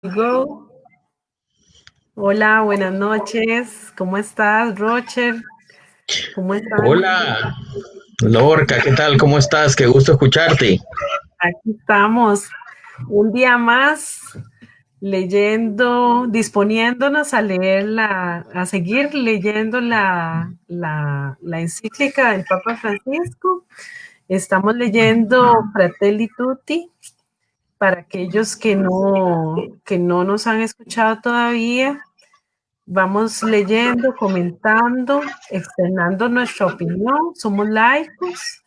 Go. Hola, buenas noches. ¿Cómo estás, Roger? ¿Cómo están? Hola, Lorca, ¿qué tal? ¿Cómo estás? Qué gusto escucharte. Aquí estamos un día más leyendo, disponiéndonos a leer a seguir leyendo la encíclica del Papa Francisco. Estamos leyendo Fratelli Tutti para aquellos que no nos han escuchado todavía. Vamos leyendo, comentando, externando nuestra opinión. Somos laicos,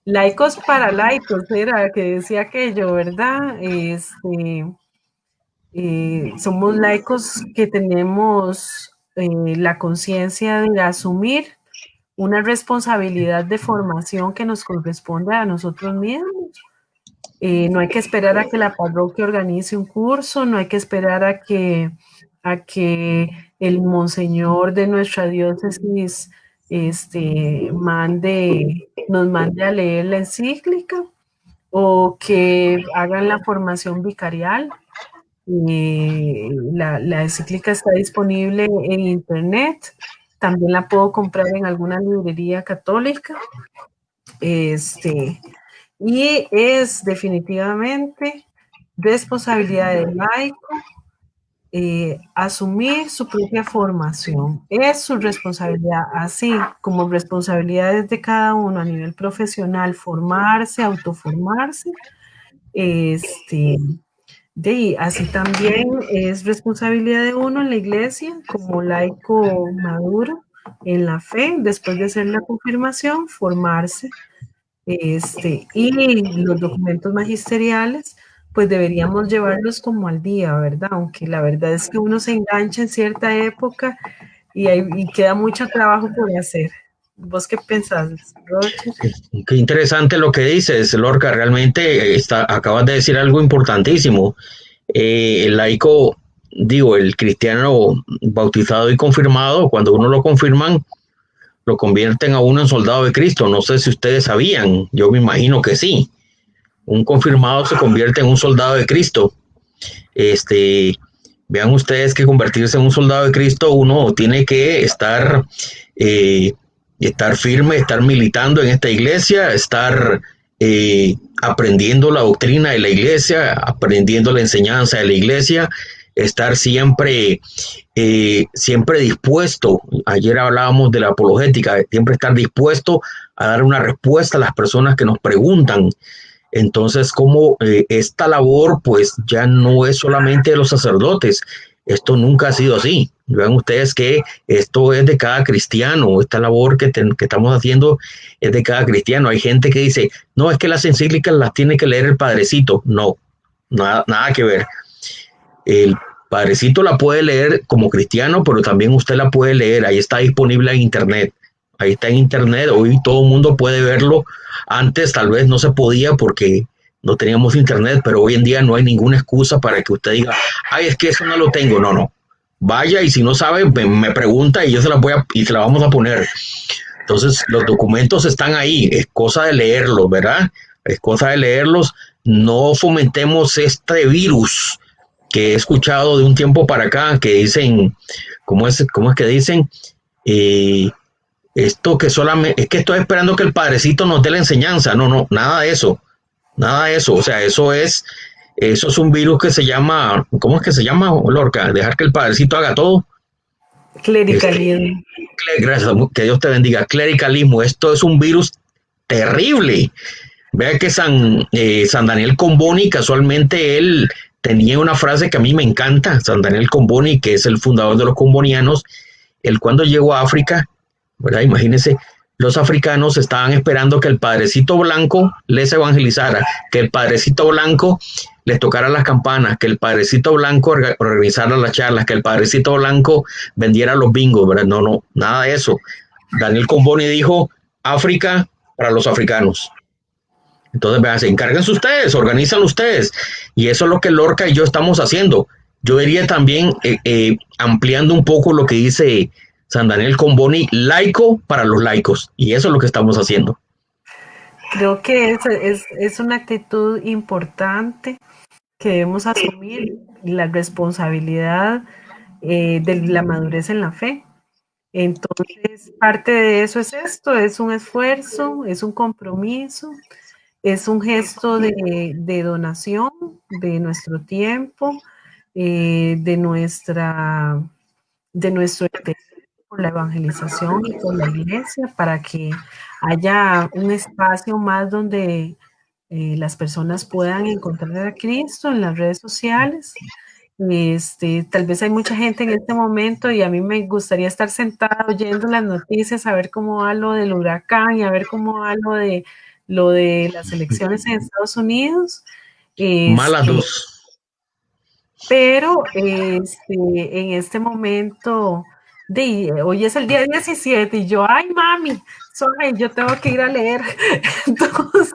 laicos para laicos, era que decía aquello, ¿verdad? Somos laicos que tenemos la conciencia de asumir una responsabilidad de formación que nos corresponde a nosotros mismos. No hay que esperar a que la parroquia organice un curso, no hay que esperar a que el monseñor de nuestra diócesis nos mande a leer la encíclica o que hagan la formación vicarial. La encíclica está disponible en internet, también la puedo comprar en alguna librería católica. Y es definitivamente responsabilidad del laico asumir su propia formación. Es su responsabilidad, así como responsabilidades de cada uno a nivel profesional, formarse, autoformarse. Este, Así también es responsabilidad de uno en la iglesia, como laico maduro en la fe, después de hacer la confirmación, formarse. Y los documentos magisteriales, pues deberíamos llevarlos como al día, ¿verdad? Aunque la verdad es que uno se engancha en cierta época y queda mucho trabajo por hacer. ¿Vos qué pensás, Roger? Qué interesante lo que dices, Lorca. Realmente acabas de decir algo importantísimo. El laico, digo, el cristiano bautizado y confirmado, cuando uno lo confirman, lo convierten a uno en soldado de Cristo. No sé si ustedes sabían, yo me imagino que sí. Un confirmado se convierte en un soldado de Cristo. Este, Vean ustedes que convertirse en un soldado de Cristo uno tiene que eh, estar firme, estar militando en esta iglesia, estar aprendiendo la doctrina de la iglesia, aprendiendo la enseñanza de la iglesia, estar siempre dispuesto. Ayer hablábamos de la apologética, siempre estar dispuesto a dar una respuesta a las personas que nos preguntan. Entonces, como esta labor, pues ya no es solamente de los sacerdotes, esto nunca ha sido así. Vean ustedes que esto es de cada cristiano, esta labor que estamos haciendo es de cada cristiano. Hay gente que dice, no, es que las encíclicas las tiene que leer el padrecito. No, nada que ver. El padrecito la puede leer como cristiano, pero también usted la puede leer, ahí está disponible en internet. Ahí está en internet, hoy todo el mundo puede verlo. Antes tal vez no se podía porque no teníamos internet, pero hoy en día no hay ninguna excusa para que usted diga, ay, es que eso no lo tengo. No, no. Vaya y si no sabe, me pregunta y yo se la vamos a poner. Entonces, los documentos están ahí, es cosa de leerlos, ¿verdad? Es cosa de leerlos. No fomentemos este virus que he escuchado de un tiempo para acá que dicen, cómo es que dicen? Eh, Esto que solamente, es que estoy esperando que el padrecito nos dé la enseñanza. No, no, nada de eso, nada de eso. O sea, eso es un virus que se llama, ¿cómo es que se llama, Lorca? Dejar que el padrecito haga todo. Este, Clericalismo. Gracias, que Dios te bendiga. Clericalismo, esto es un virus terrible. Vea que San Daniel Comboni, casualmente él tenía una frase que a mí me encanta, San Daniel Comboni, que es el fundador de los combonianos, él cuando llegó a África, ¿verdad? Imagínense, los africanos estaban esperando que el padrecito blanco les evangelizara, que el padrecito blanco les tocara las campanas, que el padrecito blanco organizara las charlas, que el padrecito blanco vendiera los bingos, ¿verdad? No, no, nada de eso. Daniel Comboni dijo, África para los africanos. Entonces, vean, se encargan ustedes, organizan ustedes. Y eso es lo que Lorca y yo estamos haciendo. Yo diría también, ampliando un poco lo que dice San Daniel Comboni, laico para los laicos. Y eso es lo que estamos haciendo. Creo que es una actitud importante que debemos asumir la responsabilidad de la madurez en la fe. Entonces, parte de eso es esto, es un esfuerzo, es un compromiso, es un gesto de donación de nuestro tiempo, de nuestro interés por la evangelización y por la iglesia, para que haya un espacio más donde las personas puedan encontrar a Cristo en las redes sociales. Tal vez hay mucha gente en este momento y a mí me gustaría estar sentada oyendo las noticias, a ver cómo va lo del huracán y a ver cómo va lo de las elecciones en Estados Unidos. Malas dos. Pero en este momento, hoy es el día 17 y yo, ay mami, yo tengo que ir a leer. Entonces,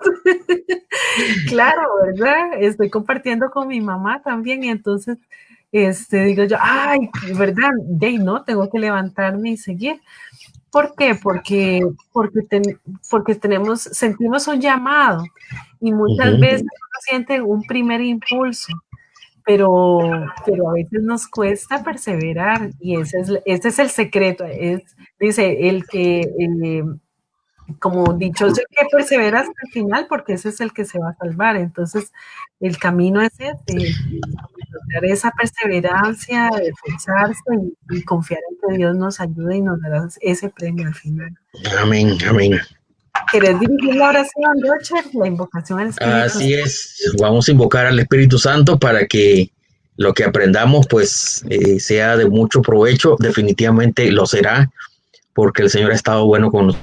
claro, ¿verdad? Estoy compartiendo con mi mamá también y entonces digo yo, ay, ¿verdad? No, tengo que levantarme y seguir. ¿Por qué? Porque sentimos un llamado y muchas veces uno siente un primer impulso, pero a veces nos cuesta perseverar y ese es el secreto. Dice, como dichoso el que persevera hasta el final, porque ese es el que se va a salvar. Entonces, el camino es lograr esa perseverancia, de esforzarse y confiar en que Dios nos ayude y nos dará ese premio al final. Amén, amén. ¿Querés dirigir la oración, Roger? La invocación al Espíritu Santo. Así es, vamos a invocar al Espíritu Santo para que lo que aprendamos pues sea de mucho provecho. Definitivamente lo será, porque el Señor ha estado bueno con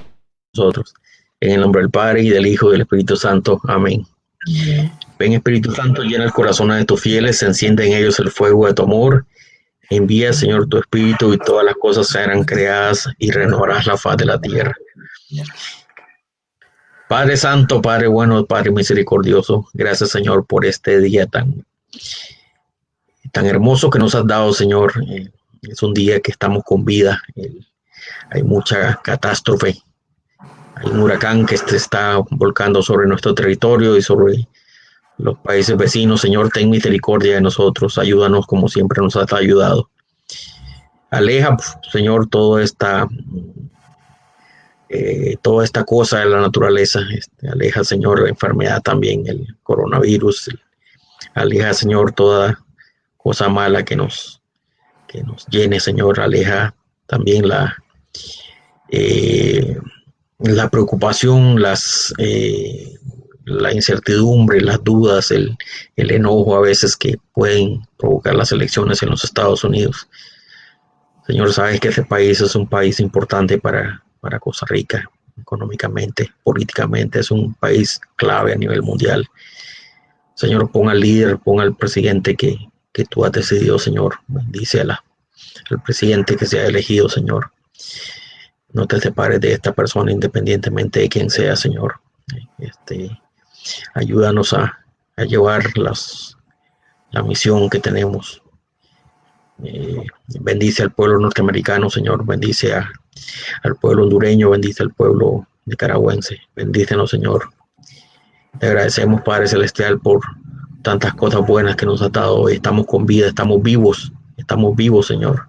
nosotros. En el nombre del Padre y del Hijo y del Espíritu Santo. Amén. Amén. Ven, Espíritu Santo, llena el corazón de tus fieles, enciende en ellos el fuego de tu amor. Envía, Señor, tu Espíritu y todas las cosas serán creadas y renovarás la faz de la tierra. Padre Santo, Padre bueno, Padre misericordioso, gracias, Señor, por este día tan hermoso que nos has dado, Señor. Es un día que estamos con vida. Hay mucha catástrofe. Hay un huracán que se está volcando sobre nuestro territorio y sobre los países vecinos. Señor, ten misericordia de nosotros. Ayúdanos como siempre nos has ayudado. Aleja, Señor, toda esta cosa de la naturaleza. Aleja, Señor, la enfermedad también, el coronavirus. Aleja, Señor, toda cosa mala que nos llene, Señor. Aleja también la preocupación, la incertidumbre, las dudas, el enojo a veces que pueden provocar las elecciones en los Estados Unidos. Señor, sabes que este país es un país importante para Costa Rica, económicamente, políticamente, es un país clave a nivel mundial. Señor, pon al líder, pon al presidente que tú has decidido, Señor. Bendice al presidente que se ha elegido, Señor. No te separes de esta persona independientemente de quién sea, Señor. Ayúdanos a llevar la misión que tenemos. Bendice al pueblo norteamericano, Señor. Bendice al pueblo hondureño. Bendice al pueblo nicaragüense. Bendícenos, Señor. Te agradecemos, Padre Celestial, por tantas cosas buenas que nos has dado hoy. Estamos con vida, estamos vivos, Señor.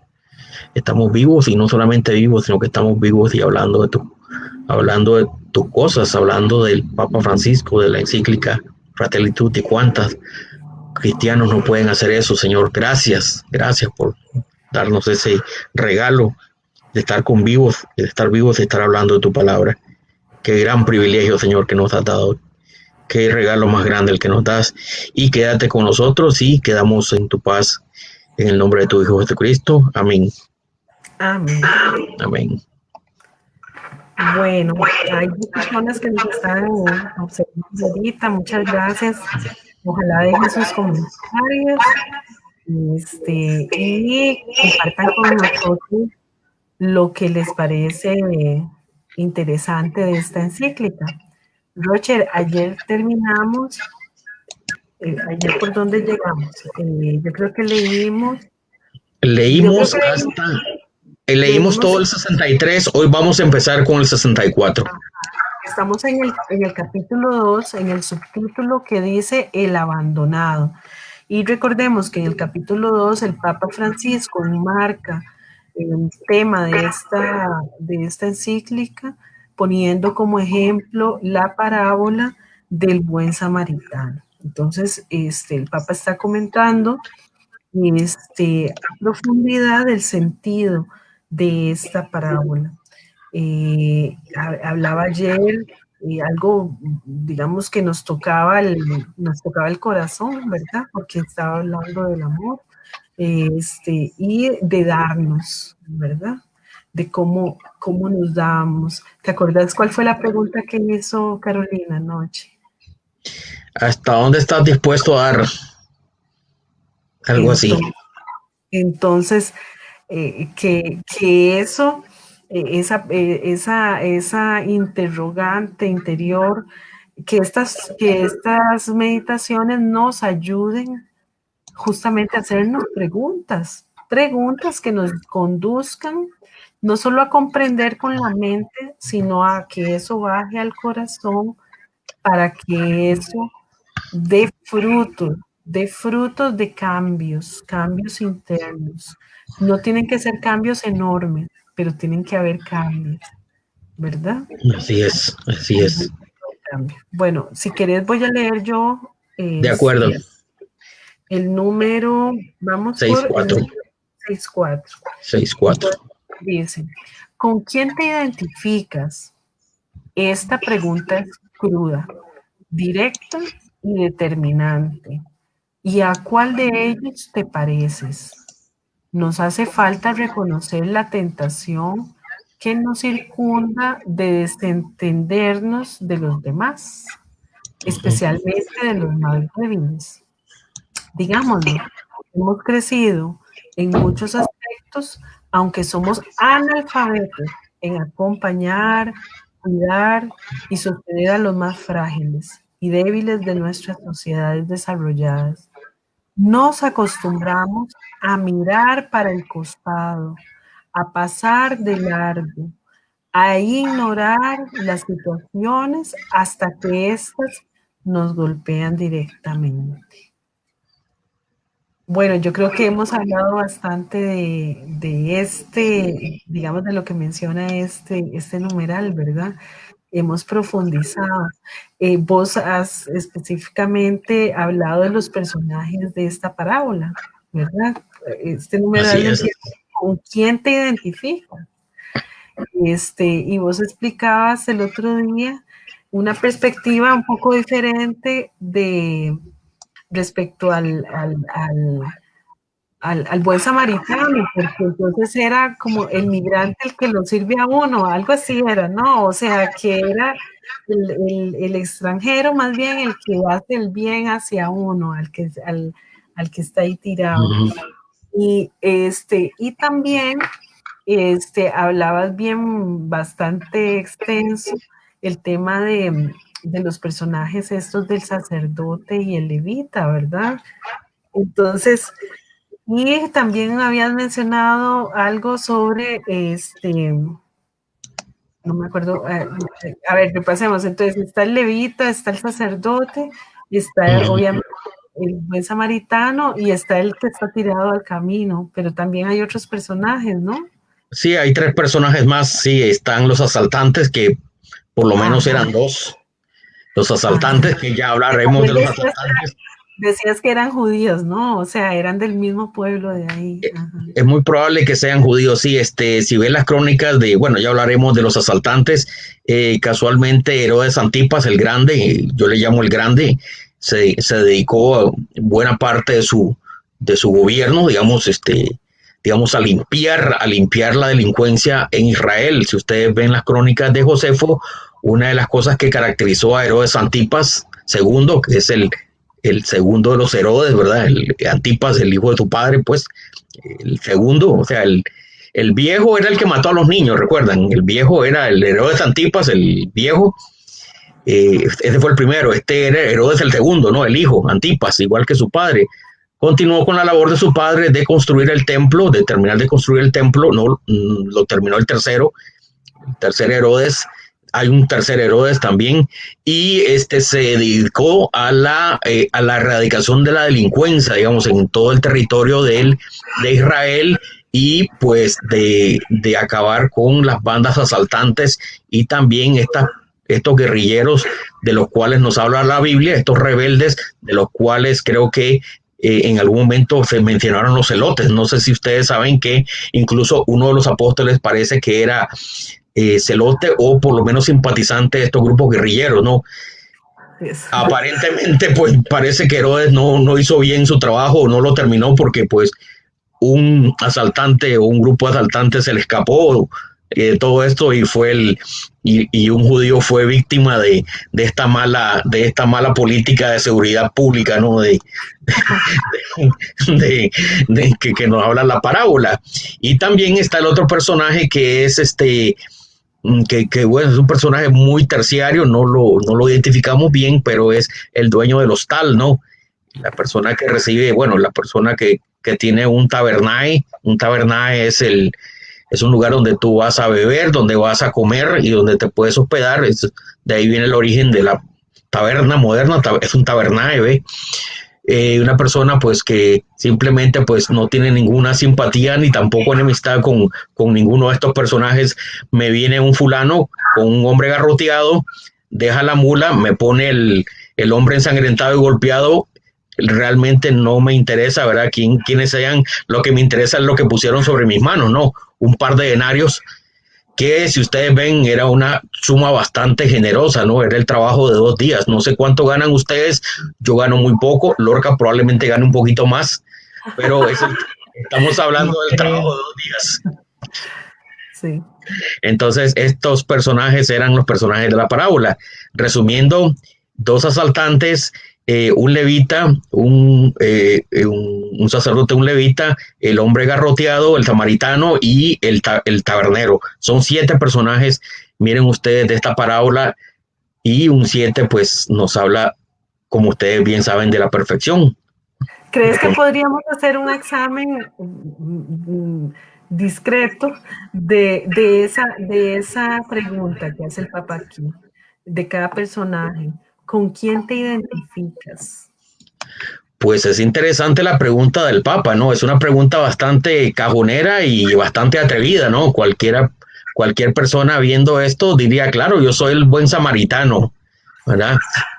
Estamos vivos y no solamente vivos, sino que estamos vivos y hablando de tus cosas, hablando del Papa Francisco, de la encíclica Fratelli Tutti. ¿Cuántas cristianos no pueden hacer eso, Señor? Gracias por darnos ese regalo de estar vivos y estar hablando de tu palabra. Qué gran privilegio, Señor, que nos has dado. Qué regalo más grande el que nos das. Y quédate con nosotros y quedamos en tu paz. En el nombre de tu Hijo Jesucristo. Amén. Amén. Amén. Bueno, hay personas que nos están observando ahorita. Muchas gracias. Ojalá dejen sus comentarios y compartan con nosotros lo que les parece interesante de esta encíclica. Roger, ayer terminamos. Ayer, ¿por dónde llegamos? Yo creo que leímos todo el 63, hoy vamos a empezar con el 64. Estamos en el capítulo 2, en el subtítulo que dice El abandonado. Y recordemos que en el capítulo 2 el Papa Francisco enmarca el tema de esta encíclica poniendo como ejemplo la parábola del buen samaritano. Entonces, el Papa está comentando a profundidad el sentido de esta parábola. Hablaba ayer algo, digamos, que nos tocaba el corazón, ¿verdad? Porque estaba hablando del amor y de darnos, ¿verdad? De cómo nos damos. ¿Te acuerdas cuál fue la pregunta que hizo Carolina anoche? ¿Hasta dónde estás dispuesto a dar? Algo así. Entonces que eso, esa interrogante interior, que estas meditaciones nos ayuden justamente a hacernos preguntas que nos conduzcan no solo a comprender con la mente, sino a que eso baje al corazón para que eso dé frutos de cambios internos. No tienen que ser cambios enormes, pero tienen que haber cambios, ¿verdad? Así es, así es. Bueno, si querés voy a leer yo De acuerdo. el número, vamos por 6-4. el 6-4. 6-4. Dice, ¿con quién te identificas? Esta pregunta es cruda, directa y determinante. ¿Y a cuál de ellos te pareces? Nos hace falta reconocer la tentación que nos circunda de desentendernos de los demás, especialmente de los más débiles. Digámoslo, hemos crecido en muchos aspectos, aunque somos analfabetos en acompañar, cuidar y sostener a los más frágiles y débiles de nuestras sociedades desarrolladas. Nos acostumbramos a mirar para el costado, a pasar de largo, a ignorar las situaciones hasta que éstas nos golpean directamente. Bueno, yo creo que hemos hablado bastante de digamos, de lo que menciona este numeral, ¿verdad? Hemos profundizado. Vos has específicamente hablado de los personajes de esta parábola, ¿verdad? Este numeral empieza con quién te identifica. Y vos explicabas el otro día una perspectiva un poco diferente respecto al buen samaritano, porque entonces era como el migrante el que lo sirve a uno, algo así era, ¿no? O sea, que era el extranjero más bien el que hace el bien hacia uno, al que está ahí tirado. Y también hablabas bien bastante extenso el tema de los personajes estos del sacerdote y el levita, ¿verdad? Entonces, y también habías mencionado algo sobre no me acuerdo, a ver, repasemos. Entonces, está el levita, está el sacerdote, está obviamente el buen samaritano y está el que está tirado al camino, pero también hay otros personajes, ¿no? Sí, hay 3 personajes más. Sí, están los asaltantes, que por lo menos eran 2. Los asaltantes, que ya hablaremos de los asaltantes. Decías que eran judíos, ¿no? O sea, eran del mismo pueblo de ahí. Es muy probable que sean judíos, sí. Si ven las crónicas bueno, ya hablaremos de los asaltantes. Casualmente, Herodes Antipas, el Grande, yo le llamo el Grande, se dedicó a buena parte de su gobierno, digamos, a limpiar la delincuencia en Israel. Si ustedes ven las crónicas de Josefo, una de las cosas que caracterizó a Herodes Antipas II, que es el segundo de los Herodes, ¿verdad? El Antipas, el hijo de tu padre, pues, el segundo, o sea, el viejo era el que mató a los niños, ¿recuerdan? El viejo era el Herodes Antipas, el viejo, ese fue el primero, este era Herodes el segundo, ¿no? El hijo, Antipas, igual que su padre. Continuó con la labor de su padre de construir el templo, de terminar de construir el templo, no lo terminó el tercer Herodes, hay un tercer Herodes también, y este se dedicó a la erradicación de la delincuencia, digamos, en todo el territorio de Israel, y pues de acabar con las bandas asaltantes y también estos guerrilleros de los cuales nos habla la Biblia, estos rebeldes de los cuales creo que en algún momento se mencionaron los celotes. No sé si ustedes saben que incluso uno de los apóstoles parece que era celote o por lo menos simpatizante de estos grupos guerrilleros, ¿no? Aparentemente, pues parece que Herodes no hizo bien su trabajo, no lo terminó porque pues un asaltante o un grupo de asaltantes se le escapó todo esto y y un judío fue víctima de esta mala política de seguridad pública, ¿no? Que nos habla la parábola. Y también está el otro personaje que es bueno, es un personaje muy terciario, no lo identificamos bien, pero es el dueño del hostal, ¿no? La persona que recibe, bueno, la persona que tiene un tabernae. Un tabernae es un lugar donde tú vas a beber, donde vas a comer y donde te puedes hospedar. De ahí viene el origen de la taberna moderna, es un tabernae, ¿ve? Una persona pues que simplemente pues no tiene ninguna simpatía ni tampoco enemistad con ninguno de estos personajes. Me viene un fulano con un hombre garroteado, deja la mula, me pone el hombre ensangrentado y golpeado. Realmente no me interesa, ¿verdad? Quiénes sean, lo que me interesa es lo que pusieron sobre mis manos, ¿no? Un par de denarios que si ustedes ven era una suma bastante generosa, ¿no? Era el trabajo de 2 días. No sé cuánto ganan ustedes, yo gano muy poco, Lorca probablemente gane un poquito más, pero estamos hablando del trabajo de 2 días. Sí. Entonces, estos personajes eran los personajes de la parábola. Resumiendo, 2 asaltantes, un levita, un sacerdote, un levita, el hombre garroteado, el samaritano y el tabernero. Son 7 personajes, miren ustedes, de esta parábola, y un 7 pues nos habla, como ustedes bien saben, de la perfección. ¿Crees que podríamos hacer un examen discreto de esa pregunta que hace el Papa aquí, de cada personaje? ¿Con quién te identificas? Pues es interesante la pregunta del Papa, ¿no? Es una pregunta bastante cajonera y bastante atrevida, ¿no? Cualquier persona viendo esto diría, claro, yo soy el buen samaritano, ¿verdad?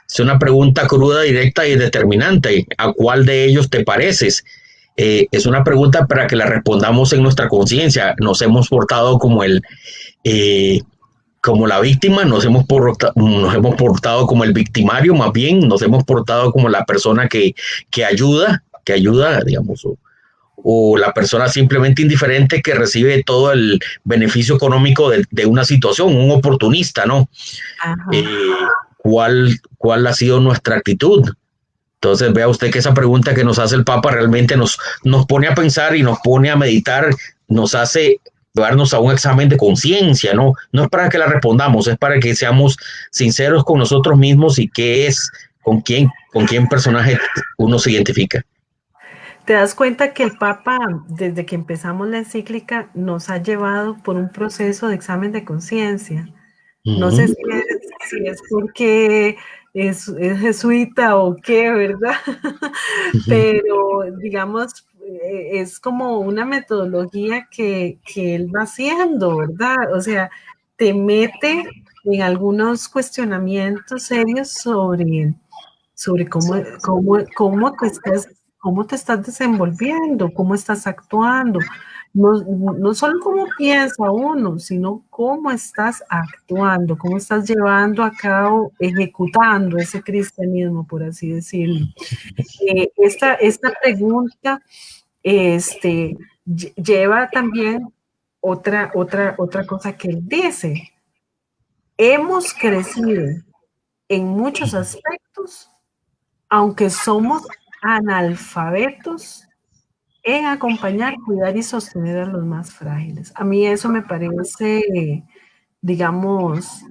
Es una pregunta cruda, directa y determinante. ¿A cuál de ellos te pareces? Es una pregunta para que la respondamos en nuestra conciencia. Nos hemos portado eh, como la víctima, nos hemos portado como el victimario, más bien, nos hemos portado como la persona que ayuda, digamos, o la persona simplemente indiferente que recibe todo el beneficio económico de una situación, un oportunista, ¿no? ¿Cuál ha sido nuestra actitud? Entonces vea usted que esa pregunta que nos hace el Papa realmente nos pone a pensar y nos pone a meditar, nos hace llevarnos a un examen de conciencia, ¿no? No es para que la respondamos, es para que seamos sinceros con nosotros mismos y qué es, con quién personaje uno se identifica. ¿Te das cuenta que el Papa, desde que empezamos la encíclica, nos ha llevado por un proceso de examen de conciencia? No sé si es porque es jesuita o qué, ¿verdad? Pero, digamos, es como una metodología que él va haciendo, ¿verdad? O sea, te mete en algunos cuestionamientos serios sobre cómo te estás desenvolviendo, cómo estás actuando. No solo cómo piensa uno, sino cómo estás actuando, cómo estás llevando a cabo, ejecutando ese cristianismo, por así decirlo. Esta pregunta lleva también otra cosa que él dice. Hemos crecido en muchos aspectos, aunque somos analfabetos en acompañar, cuidar y sostener a los más frágiles. A mí eso me parece, digamos,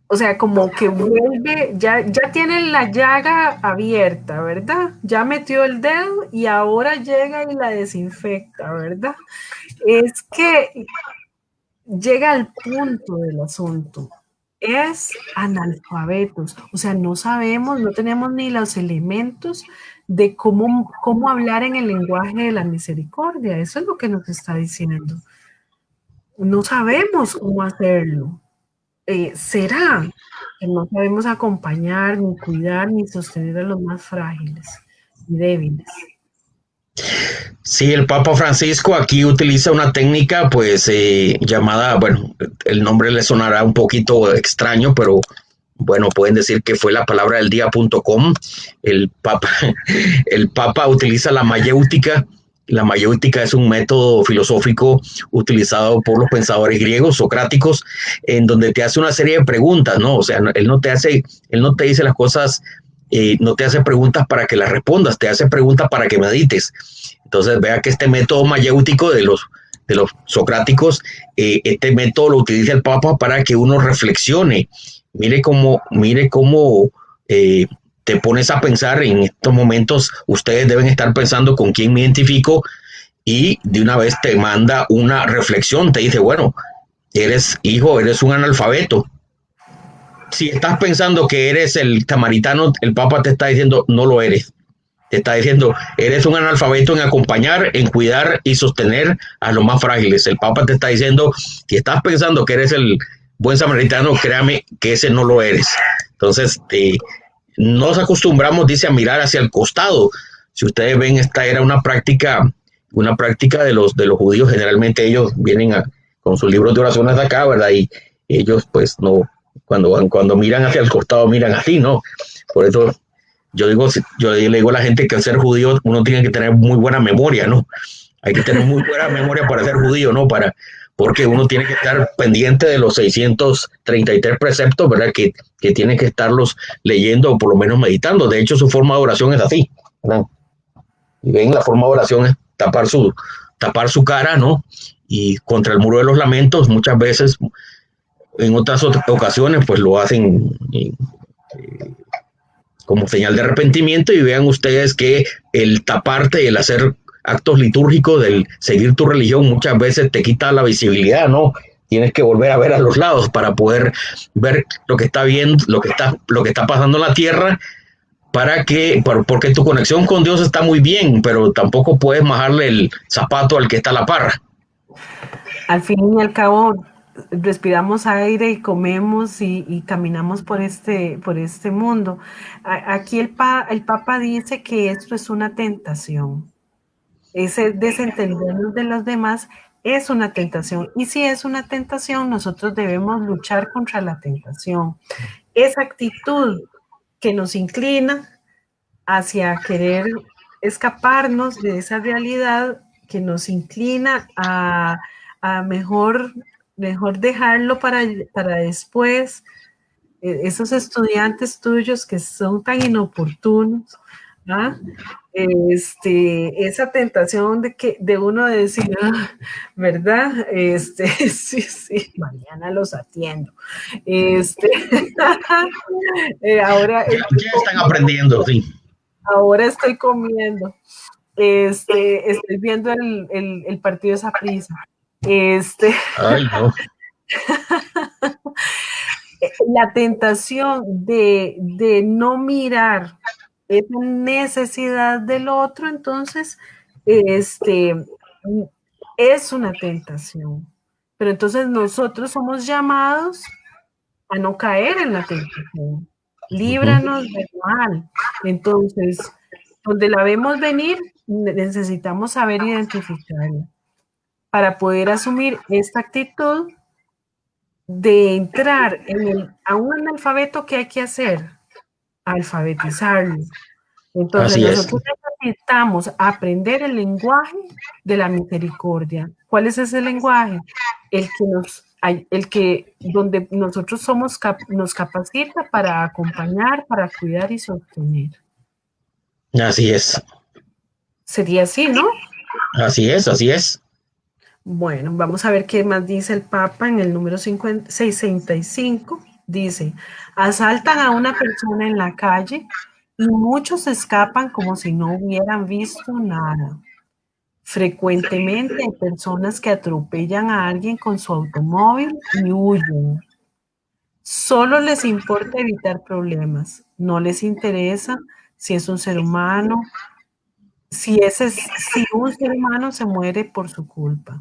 o sea, como que vuelve, ya tiene la llaga abierta, ¿verdad? Ya metió el dedo y ahora llega y la desinfecta, ¿verdad? Es que llega al punto del asunto. Es analfabetos, o sea, no sabemos, no tenemos ni los elementos de cómo hablar en el lenguaje de la misericordia. Eso es lo que nos está diciendo. No sabemos cómo hacerlo. ¿Será que no sabemos acompañar, ni cuidar, ni sostener a los más frágiles y débiles? Sí, el Papa Francisco aquí utiliza una técnica pues llamada, bueno, el nombre le sonará un poquito extraño, pero bueno, pueden decir que fue la palabra del día.com. El Papa, el Papa utiliza la mayéutica. La mayéutica es un método filosófico utilizado por los pensadores griegos, socráticos, en donde te hace una serie de preguntas, ¿no? O sea, él no te dice las cosas, no te hace preguntas para que las respondas, te hace preguntas para que medites. Entonces, vea que este método mayéutico de los socráticos, este método lo utiliza el Papa para que uno reflexione. Mire cómo te pones a pensar en estos momentos. Ustedes deben estar pensando con quién me identifico y de una vez te manda una reflexión. Te dice, bueno, eres hijo, eres un analfabeto. Si estás pensando que eres el samaritano, el Papa te está diciendo, no lo eres. Te está diciendo, eres un analfabeto en acompañar, en cuidar y sostener a los más frágiles. El Papa te está diciendo, si estás pensando que eres el buen samaritano, créame que ese no lo eres. Entonces, nos acostumbramos, dice, a mirar hacia el costado. Si ustedes ven, esta era una práctica de los judíos. Generalmente ellos vienen con sus libros de oraciones de acá, ¿verdad? Y ellos, pues, no, cuando miran hacia el costado, miran así, ¿no? Por eso yo le digo a la gente que al ser judío uno tiene que tener muy buena memoria, ¿no? Hay que tener muy buena memoria para ser judío, ¿no? Porque uno tiene que estar pendiente de los 633 preceptos, ¿verdad? Que tiene que estarlos leyendo o por lo menos meditando. De hecho, su forma de oración es así, ¿verdad? Y ven, la forma de oración es tapar su cara, ¿no? Y contra el muro de los lamentos, muchas veces, en otras ocasiones, pues lo hacen como señal de arrepentimiento, y vean ustedes que el taparte y el hacer actos litúrgicos, del seguir tu religión, muchas veces te quita la visibilidad, ¿no? Tienes que volver a ver a los lados para poder ver lo que está viendo, lo que está pasando en la tierra, porque tu conexión con Dios está muy bien, pero tampoco puedes majarle el zapato al que está a la par. Al fin y al cabo, respiramos aire y comemos y caminamos por este mundo. Aquí el Papa dice que esto es una tentación. Ese desentendernos de los demás es una tentación. Y si es una tentación, nosotros debemos luchar contra la tentación. Esa actitud que nos inclina hacia querer escaparnos de esa realidad, que nos inclina a mejor dejarlo para después. Esos estudiantes tuyos que son tan inoportunos, ¿ah? Esa tentación de uno de decir, ¿verdad? Sí, sí, mañana los atiendo. Ahora, Ya están aprendiendo, sí. ahora estoy comiendo. Estoy viendo el partido de Saprissa. Ay, no. La tentación de no mirar esa necesidad del otro, entonces, es una tentación. Pero entonces nosotros somos llamados a no caer en la tentación. Líbranos del mal. Entonces, donde la vemos venir, necesitamos saber identificarla para poder asumir esta actitud de entrar a un analfabeto. ¿Qué hay que hacer? Alfabetizarlo. Entonces, Así es. nosotros necesitamos aprender el lenguaje de la misericordia. ¿Cuál es ese lenguaje? Donde nosotros nos capacita para acompañar, para cuidar y sostener. Así es. Sería así, ¿no? Así es, así es. Bueno, vamos a ver qué más dice el Papa en el número 65. Dice, asaltan a una persona en la calle y muchos escapan como si no hubieran visto nada. Frecuentemente hay personas que atropellan a alguien con su automóvil y huyen. Solo les importa evitar problemas, no les interesa si es un ser humano, si un ser humano se muere por su culpa.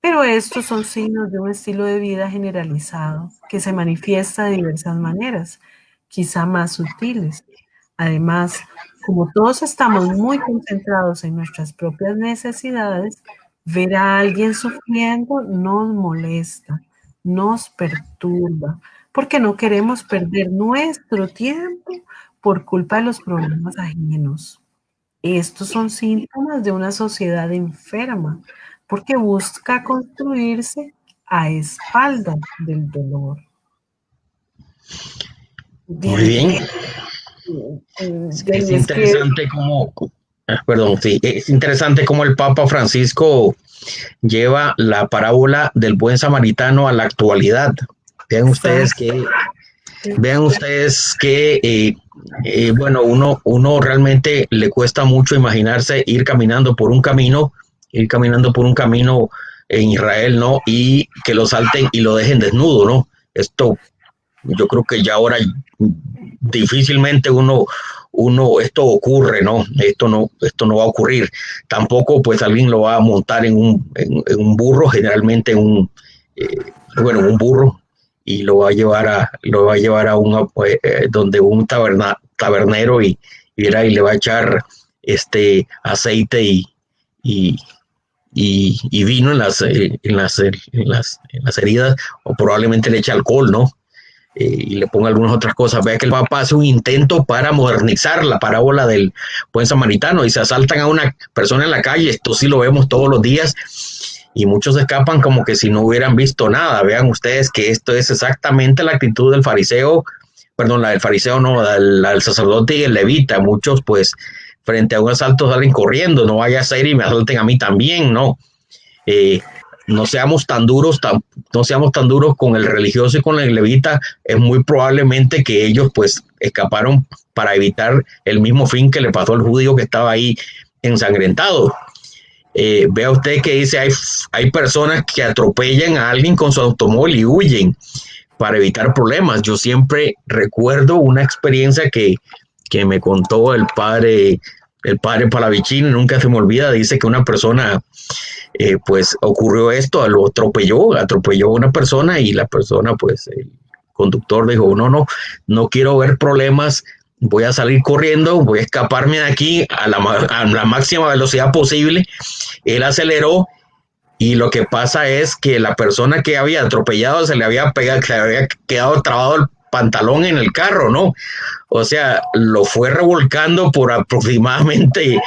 Pero estos son signos de un estilo de vida generalizado que se manifiesta de diversas maneras, quizá más sutiles. Además, como todos estamos muy concentrados en nuestras propias necesidades, ver a alguien sufriendo nos molesta, nos perturba, porque no queremos perder nuestro tiempo por culpa de los problemas ajenos. Estos son síntomas de una sociedad enferma, porque busca construirse a espaldas del dolor. Muy Bien, bien. Es es que interesante cómo, perdón, sí, es interesante cómo el Papa Francisco lleva la parábola del buen samaritano a la actualidad. Vean ustedes exacto, que, vean ustedes que bueno, uno realmente le cuesta mucho imaginarse ir caminando por un camino en Israel, ¿no? Y que lo salten y lo dejen desnudo, ¿no? Esto, yo creo que ya ahora difícilmente esto ocurre, ¿no? Esto no va a ocurrir. Tampoco, pues, alguien lo va a montar en un burro, generalmente bueno, un burro, y lo va a llevar a donde un tabernero y le va a echar aceite y, y vino en las heridas, o probablemente le echa alcohol, ¿no? Y le ponga algunas otras cosas. Vea que el Papa hace un intento para modernizar la parábola del buen samaritano y se asaltan a una persona en la calle. Esto sí lo vemos todos los días y muchos escapan como que si no hubieran visto nada. Vean ustedes que esto es exactamente la actitud del fariseo, perdón, la del fariseo no, la del sacerdote y el levita. Muchos pues frente a un asalto salen corriendo, no vaya a ser y me asalten a mí también, ¿no? Eh, no seamos tan duros, no seamos tan duros con el religioso y con el levita. Es muy probablemente que ellos pues escaparon para evitar el mismo fin que le pasó al judío que estaba ahí ensangrentado. Vea usted que dice, hay personas que atropellan a alguien con su automóvil y huyen para evitar problemas. Yo siempre recuerdo una experiencia que me contó el padre Palavicini, nunca se me olvida. Dice que una persona pues ocurrió esto, atropelló a una persona y la persona, pues el conductor dijo, no quiero ver problemas, voy a salir corriendo, voy a escaparme de aquí a la máxima velocidad posible. Él aceleró y lo que pasa es que la persona que había atropellado se le había quedado trabado el pantalón en el carro, ¿no? O sea, lo fue revolcando por aproximadamente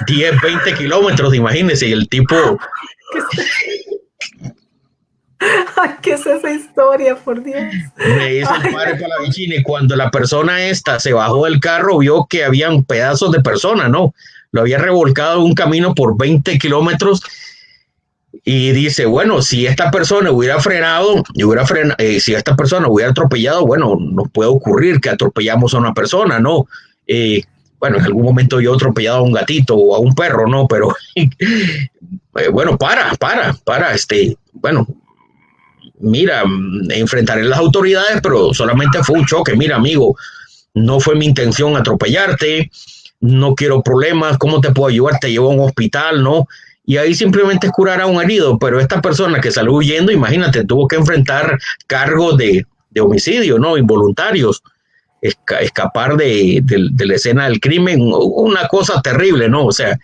10, 20 kilómetros, imagínense, y el tipo ¿qué es esa historia, por Dios? me dice el Ay, padre Palavicini, cuando la persona esta se bajó del carro, vio que habían pedazos de persona, ¿no? Lo había revolcado un camino por 20 kilómetros y dice, bueno, si esta persona hubiera frenado, si esta persona hubiera atropellado, bueno, nos puede ocurrir que atropellamos a una persona, ¿no? Bueno, en algún momento yo he atropellado a un gatito o a un perro, ¿no? Pero, bueno, bueno, mira, enfrentaré las autoridades, pero solamente fue un choque. Mira, amigo, no fue mi intención atropellarte, no quiero problemas, ¿cómo te puedo ayudar? Te llevo a un hospital, ¿no? Y ahí simplemente es curar a un herido, pero esta persona que salió huyendo, imagínate, tuvo que enfrentar cargos de homicidio, ¿no? Involuntarios, escapar de la escena del crimen, una cosa terrible, ¿no? O sea,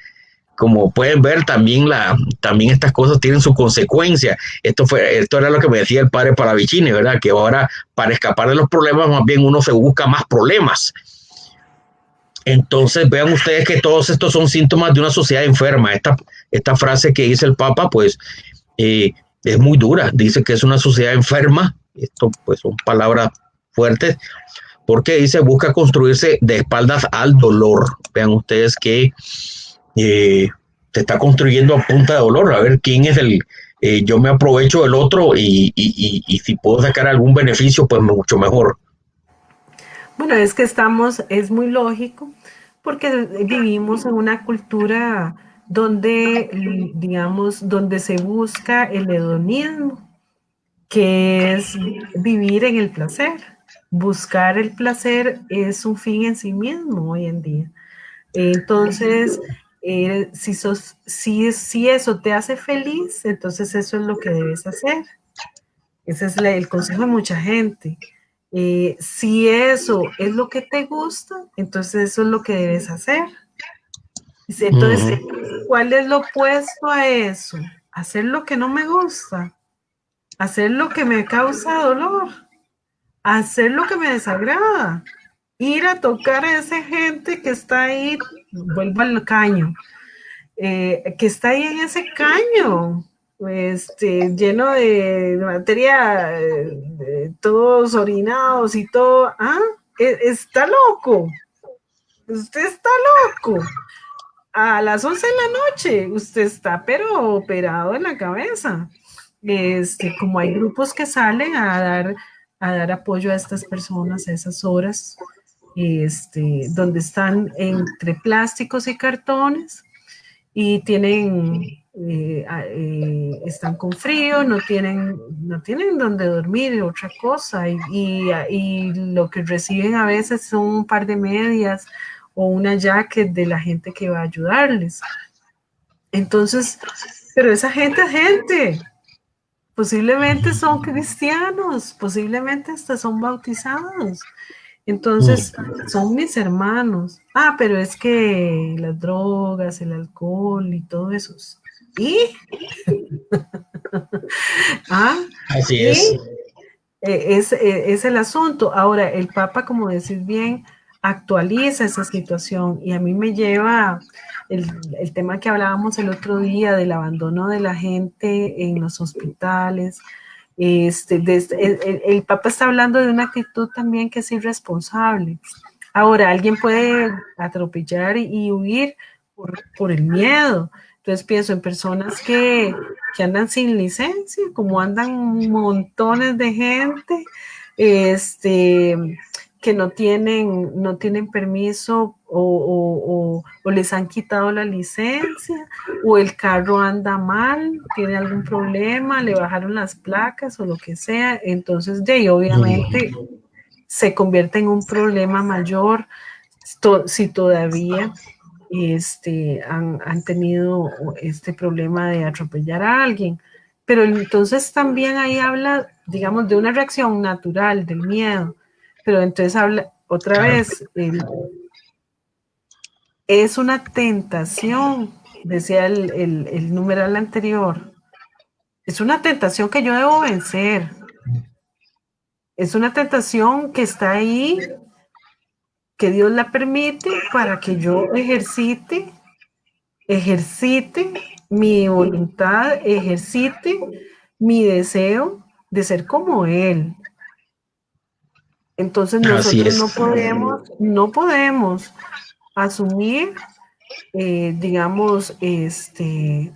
como pueden ver, también estas cosas tienen su consecuencia. Esto era lo que me decía el padre Palavicini, ¿verdad? Que ahora para escapar de los problemas, más bien uno se busca más problemas. Entonces vean ustedes que todos estos son síntomas de una sociedad enferma. Esta frase que dice el Papa, pues es muy dura. Dice que es una sociedad enferma. Esto pues son palabras fuertes, porque dice busca construirse de espaldas al dolor. Vean ustedes que se está construyendo a punta de dolor, a ver quién es yo me aprovecho del otro y si puedo sacar algún beneficio, pues mucho mejor. bueno, es muy lógico, porque vivimos en una cultura donde, digamos, donde se busca el hedonismo, que es vivir en el placer. Buscar el placer es un fin en sí mismo hoy en día. Entonces, si eso te hace feliz, entonces eso es lo que debes hacer. Ese es el consejo de mucha gente. Si eso es lo que te gusta, entonces eso es lo que debes hacer. Entonces, ¿cuál es lo opuesto a eso? Hacer lo que no me gusta, hacer lo que me causa dolor, hacer lo que me desagrada, ir a tocar a esa gente que está ahí, vuelvo al caño, que está ahí en ese caño, lleno de materia, todos orinados y todo. Ah, está loco, usted está loco. A las 11 de la noche, usted está pero operado en la cabeza. Como hay grupos que salen a dar apoyo a estas personas a esas horas, donde están entre plásticos y cartones y están con frío, no tienen donde dormir, otra cosa, y lo que reciben a veces son un par de medias o una jacket de la gente que va a ayudarles. Entonces, pero esa gente es gente, posiblemente son cristianos, posiblemente hasta son bautizados. Entonces, son mis hermanos. Ah, pero es que las drogas, el alcohol y todo eso. ¿Y? Ah, Así es. y es el asunto. Ahora, el Papa, como decís bien, actualiza esa situación y a mí me lleva el tema que hablábamos el otro día del abandono de la gente en los hospitales. El Papa está hablando de una actitud también que es irresponsable. Ahora, alguien puede atropellar y huir por el miedo. Entonces pienso en personas que andan sin licencia, como andan montones de gente, que no tienen permiso o les han quitado la licencia, o el carro anda mal, tiene algún problema, le bajaron las placas o lo que sea. Entonces, obviamente se convierte en un problema mayor si todavía han tenido este problema de atropellar a alguien. Pero entonces también ahí habla, digamos, de una reacción natural, del miedo. Pero entonces habla otra vez, es una tentación, decía el numeral anterior, es una tentación que yo debo vencer. Es una tentación que está ahí, que Dios la permite para que yo ejercite mi voluntad, ejercite mi deseo de ser como Él. Entonces Así nosotros es. no podemos asumir, digamos,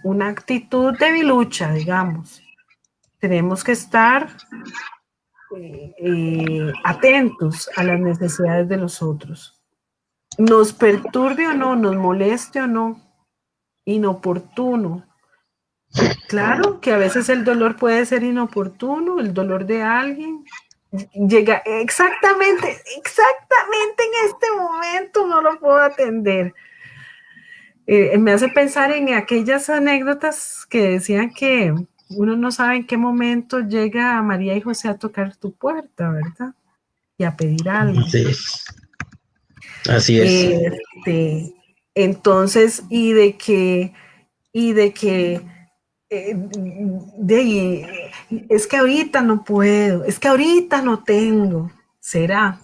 una actitud debilucha, digamos. Tenemos que estar atentos a las necesidades de los otros. Nos perturbe o no, nos moleste o no, inoportuno. Claro que a veces el dolor puede ser inoportuno, el dolor de alguien. Llega exactamente en este momento no lo puedo atender. Me hace pensar en aquellas anécdotas que decían que uno no sabe en qué momento llega María y José a tocar tu puerta, ¿verdad? Y a pedir algo. Así es. Así es. Entonces, y de que es que ahorita no puedo, es que ahorita no tengo. ¿Será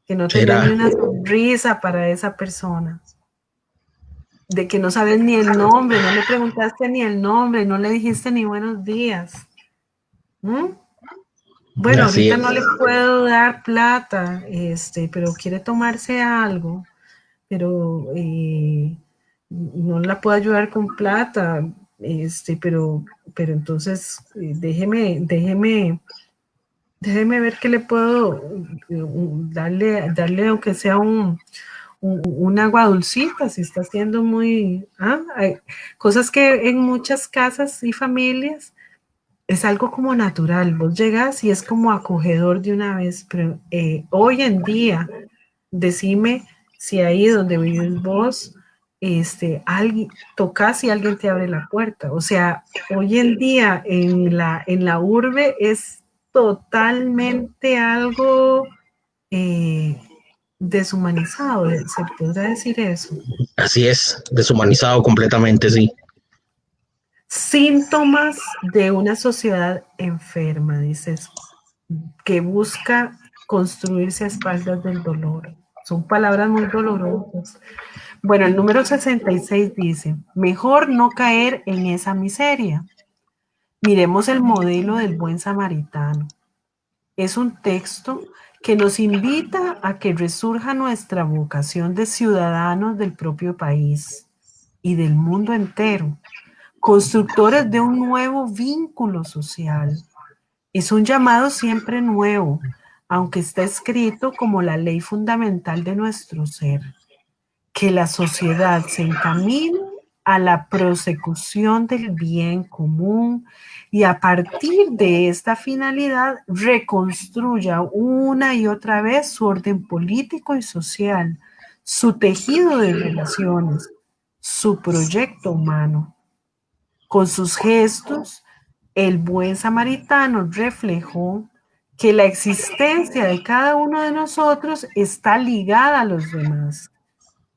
que no tenés ni Será. una sonrisa para esa persona? De que no sabes ni el nombre, no le preguntaste ni el nombre, no le dijiste ni buenos días. ¿Mm? Bueno, Así ahorita es. no le puedo dar plata, pero quiere tomarse algo, pero no la puedo ayudar con plata, pero entonces déjeme ver qué le puedo darle aunque sea un agua dulcita, si está siendo muy... Hay cosas que en muchas casas y familias es algo como natural. Vos llegas y es como acogedor de una vez, pero hoy en día, decime si ahí donde vives vos, alguien tocas y alguien te abre la puerta. O sea, hoy en día en la urbe es totalmente algo eh, deshumanizado, se podrá decir eso. Así es, deshumanizado completamente, sí. Síntomas de una sociedad enferma, dices, que busca construirse a espaldas del dolor. Son palabras muy dolorosas. Bueno, el número 66 dice, mejor no caer en esa miseria. Miremos el modelo del buen samaritano. Es un texto que nos invita a que resurja nuestra vocación de ciudadanos del propio país y del mundo entero, constructores de un nuevo vínculo social. Es un llamado siempre nuevo, aunque está escrito como la ley fundamental de nuestro ser, que la sociedad se encamine a la prosecución del bien común y a partir de esta finalidad reconstruya una y otra vez su orden político y social, su tejido de relaciones, su proyecto humano. Con sus gestos, el buen samaritano reflejó que la existencia de cada uno de nosotros está ligada a los demás.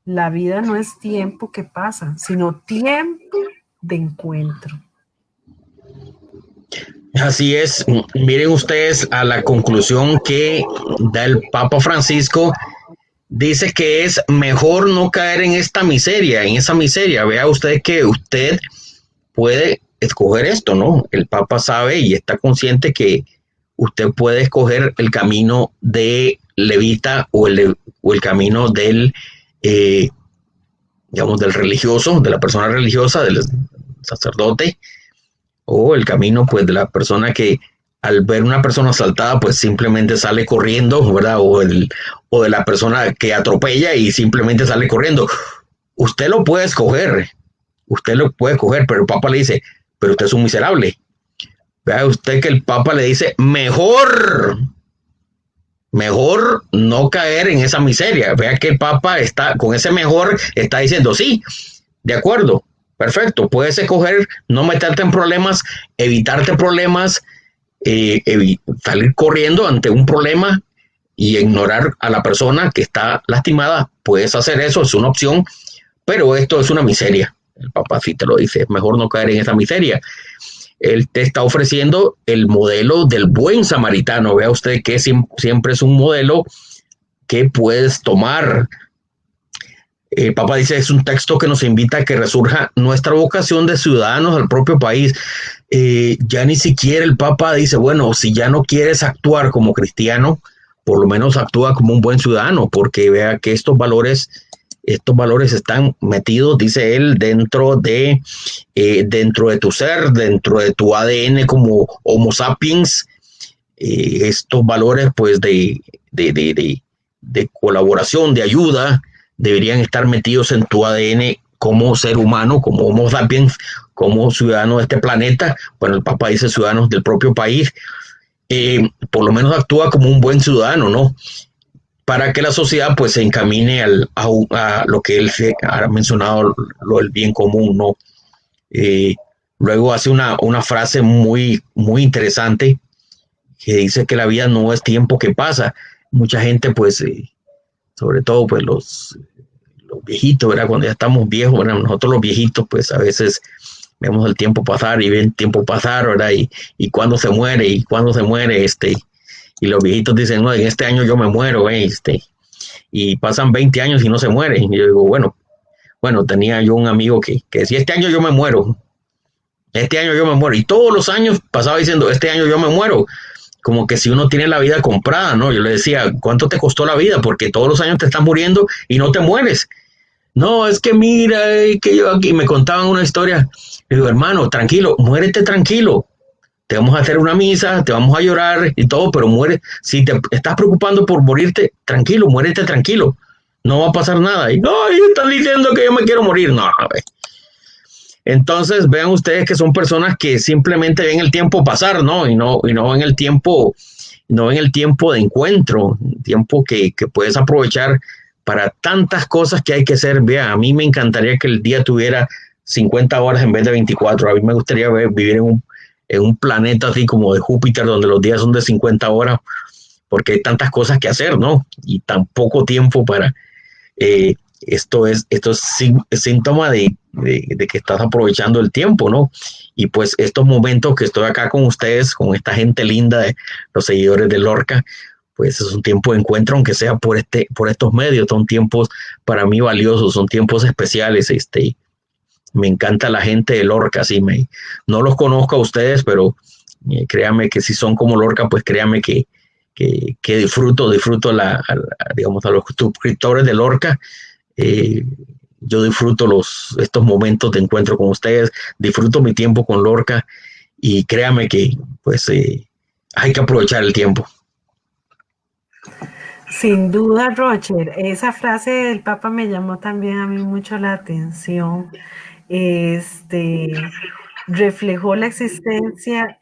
La vida no es tiempo que pasa, sino tiempo de encuentro. Así es. Miren ustedes a la conclusión que da el Papa Francisco. Dice que es mejor no caer en esta miseria, en esa miseria. Vea usted que usted puede escoger esto, ¿no? El Papa sabe y está consciente que usted puede escoger el camino de levita o el camino del, eh, digamos, del religioso, de la persona religiosa, del sacerdote, o el camino, pues, de la persona que al ver una persona asaltada, pues simplemente sale corriendo, ¿verdad? O de la persona que atropella y simplemente sale corriendo. Usted lo puede escoger, pero el Papa le dice, pero usted es un miserable. Vea usted que el Papa le dice, mejor no caer en esa miseria. Vea que el Papa está, con ese mejor, está diciendo, sí, de acuerdo, perfecto, puedes escoger no meterte en problemas, evitarte problemas, salir corriendo ante un problema y ignorar a la persona que está lastimada. Puedes hacer eso, es una opción, pero esto es una miseria. El Papa sí te lo dice, mejor no caer en esa miseria. Él te está ofreciendo el modelo del buen samaritano. Vea usted que siempre es un modelo que puedes tomar. El Papa dice, es un texto que nos invita a que resurja nuestra vocación de ciudadanos del propio país. Ya ni siquiera el Papa dice, bueno, si ya no quieres actuar como cristiano, por lo menos actúa como un buen ciudadano, porque vea que estos valores están metidos, dice él, dentro de tu ser, dentro de tu ADN como Homo sapiens. Estos valores, pues, de colaboración, de ayuda, deberían estar metidos en tu ADN como ser humano, como Homo sapiens, como ciudadano de este planeta. Bueno, el Papa dice ciudadanos del propio país. Por lo menos actúa como un buen ciudadano, ¿no? Para que la sociedad pues se encamine a lo que él ha mencionado, lo del bien común, ¿no? Luego hace una frase muy, muy interesante que dice que la vida no es tiempo que pasa. Mucha gente pues, sobre todo pues los viejitos, ¿verdad? Cuando ya estamos viejos, ¿verdad? Nosotros los viejitos pues a veces vemos el tiempo pasar y ven el tiempo pasar, ¿verdad? Y cuándo se muere, y los viejitos dicen, no, en este año yo me muero, y pasan 20 años y no se muere. Y yo digo, bueno, tenía yo un amigo que decía, este año yo me muero, y todos los años pasaba diciendo, este año yo me muero, como que si uno tiene la vida comprada, ¿no? Yo le decía, ¿cuánto te costó la vida? Porque todos los años te estás muriendo y no te mueres. No, es que mira, que yo aquí me contaban una historia. Le digo, hermano, tranquilo, muérete tranquilo. Te vamos a hacer una misa, te vamos a llorar y todo, pero muere. Si te estás preocupando por morirte, tranquilo, muérete tranquilo. no va a pasar nada. Y no, están diciendo que yo me quiero morir. No, a ver. Entonces vean ustedes que son personas que simplemente ven el tiempo pasar, ¿no? Y no ven el tiempo, no ven el tiempo de encuentro, tiempo que puedes aprovechar para tantas cosas que hay que hacer. Vea, a mí me encantaría que el día tuviera 50 horas en vez de 24. A mí me gustaría vivir en un planeta así como de Júpiter, donde los días son de 50 horas, porque hay tantas cosas que hacer, ¿no? Y tan poco tiempo para, esto es síntoma de que estás aprovechando el tiempo, ¿no? Y pues estos momentos que estoy acá con ustedes, con esta gente linda de los seguidores de Lorca, pues es un tiempo de encuentro, aunque sea por estos medios, son tiempos para mí valiosos, son tiempos especiales, me encanta la gente de Lorca, no los conozco a ustedes, pero créanme que si son como Lorca, pues créanme que disfruto digamos, a los suscriptores de Lorca. eh, yo disfruto estos momentos de encuentro con ustedes, disfruto mi tiempo con Lorca y créame que pues hay que aprovechar el tiempo. Sin duda, Roger, esa frase del Papa me llamó también a mí mucho la atención. Este reflejó la existencia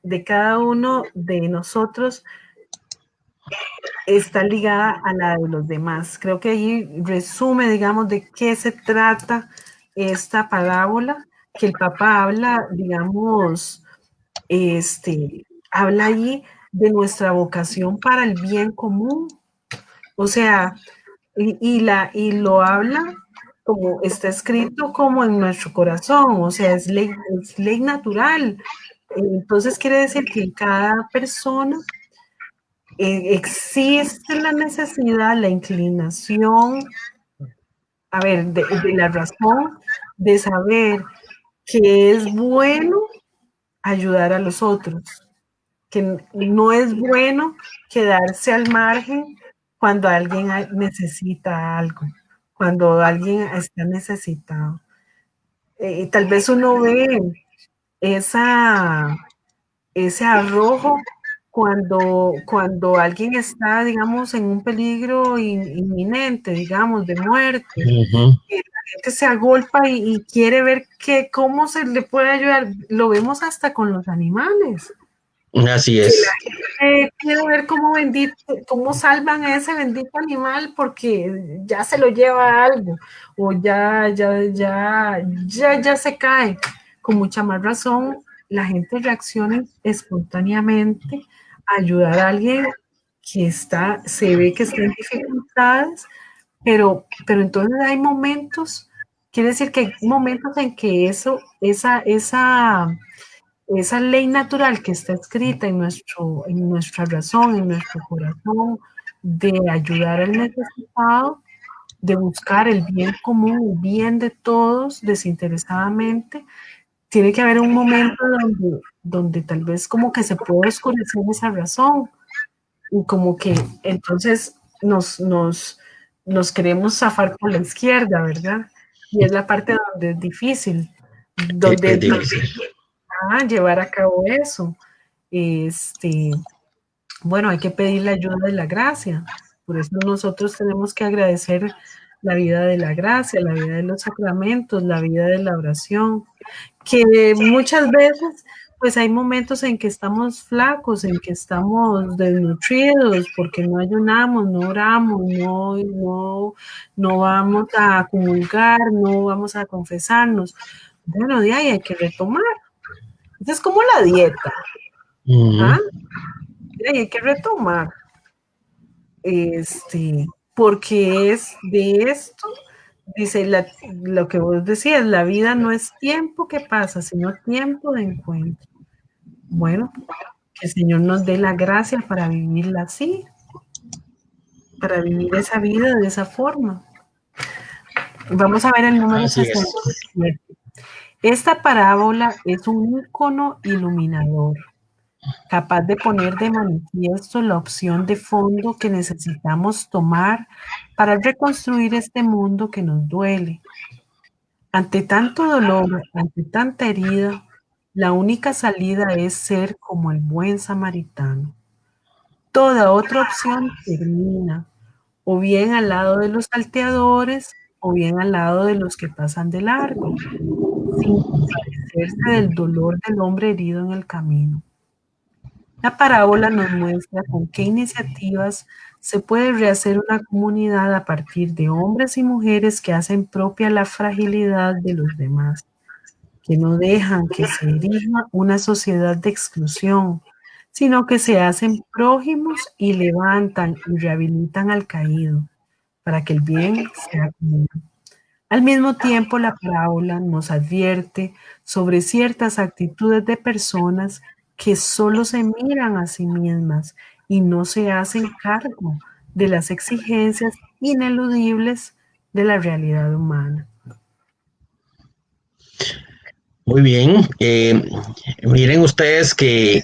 de cada uno de nosotros, está ligada a la de los demás. Creo que ahí resume, digamos, de qué se trata esta parábola, que el Papa habla, digamos, habla allí de nuestra vocación para el bien común. O sea, y lo habla como está escrito como en nuestro corazón, o sea, es ley natural. Entonces quiere decir que en cada persona existe la necesidad, la inclinación, a ver, de la razón, de saber que es bueno ayudar a los otros, que no es bueno quedarse al margen cuando alguien necesita algo, cuando alguien está necesitado. Tal vez uno ve esa, ese arrojo cuando alguien está, digamos, en un peligro inminente, digamos, de muerte, Uh -huh. que la gente se agolpa y quiere ver cómo se le puede ayudar. Lo vemos hasta con los animales, Así que la es. gente quiere ver cómo salvan a ese bendito animal porque ya se lo lleva algo o ya se cae. Con mucha más razón, la gente reacciona espontáneamente a ayudar a alguien que se ve que está en dificultades, pero entonces hay momentos, quiere decir que hay momentos en que esa ley natural que está escrita en nuestra razón, en nuestro corazón, de ayudar al necesitado, de buscar el bien común, el bien de todos desinteresadamente, tiene que haber un momento donde tal vez como que se puede oscurecer esa razón y como que entonces nos queremos zafar por la izquierda, ¿verdad? Y es la parte donde es difícil, Es donde difícil. llevar a cabo eso. Bueno, hay que pedir la ayuda de la gracia. Por eso nosotros tenemos que agradecer la vida de la gracia, la vida de los sacramentos, la vida de la oración, que muchas veces pues hay momentos en que estamos flacos, en que estamos desnutridos, porque no ayunamos, no oramos, no vamos a comulgar, no vamos a confesarnos. Bueno, de ahí hay que retomar. Es como la dieta, Uh ¿ah? -huh. De ahí hay que retomar, porque es de esto, dice lo que vos decías, la vida no es tiempo que pasa, sino tiempo de encuentro. Bueno, que el Señor nos dé la gracia para vivirla así, para vivir esa vida de esa forma. Vamos a ver el número Así es. 67. Esta parábola es un ícono iluminador, capaz de poner de manifiesto la opción de fondo que necesitamos tomar para reconstruir este mundo que nos duele. Ante tanto dolor, ante tanta herida, la única salida es ser como el buen samaritano. Toda otra opción termina. o bien al lado de los salteadores, o bien al lado de los que pasan de largo, sin compadecerse del dolor del hombre herido en el camino. La parábola nos muestra con qué iniciativas se puede rehacer una comunidad a partir de hombres y mujeres que hacen propia la fragilidad de los demás, que no dejan que se erija una sociedad de exclusión, sino que se hacen prójimos y levantan y rehabilitan al caído, para que el bien sea común. Al mismo tiempo, la parábola nos advierte sobre ciertas actitudes de personas que solo se miran a sí mismas y no se hacen cargo de las exigencias ineludibles de la realidad humana. Muy bien. Miren ustedes que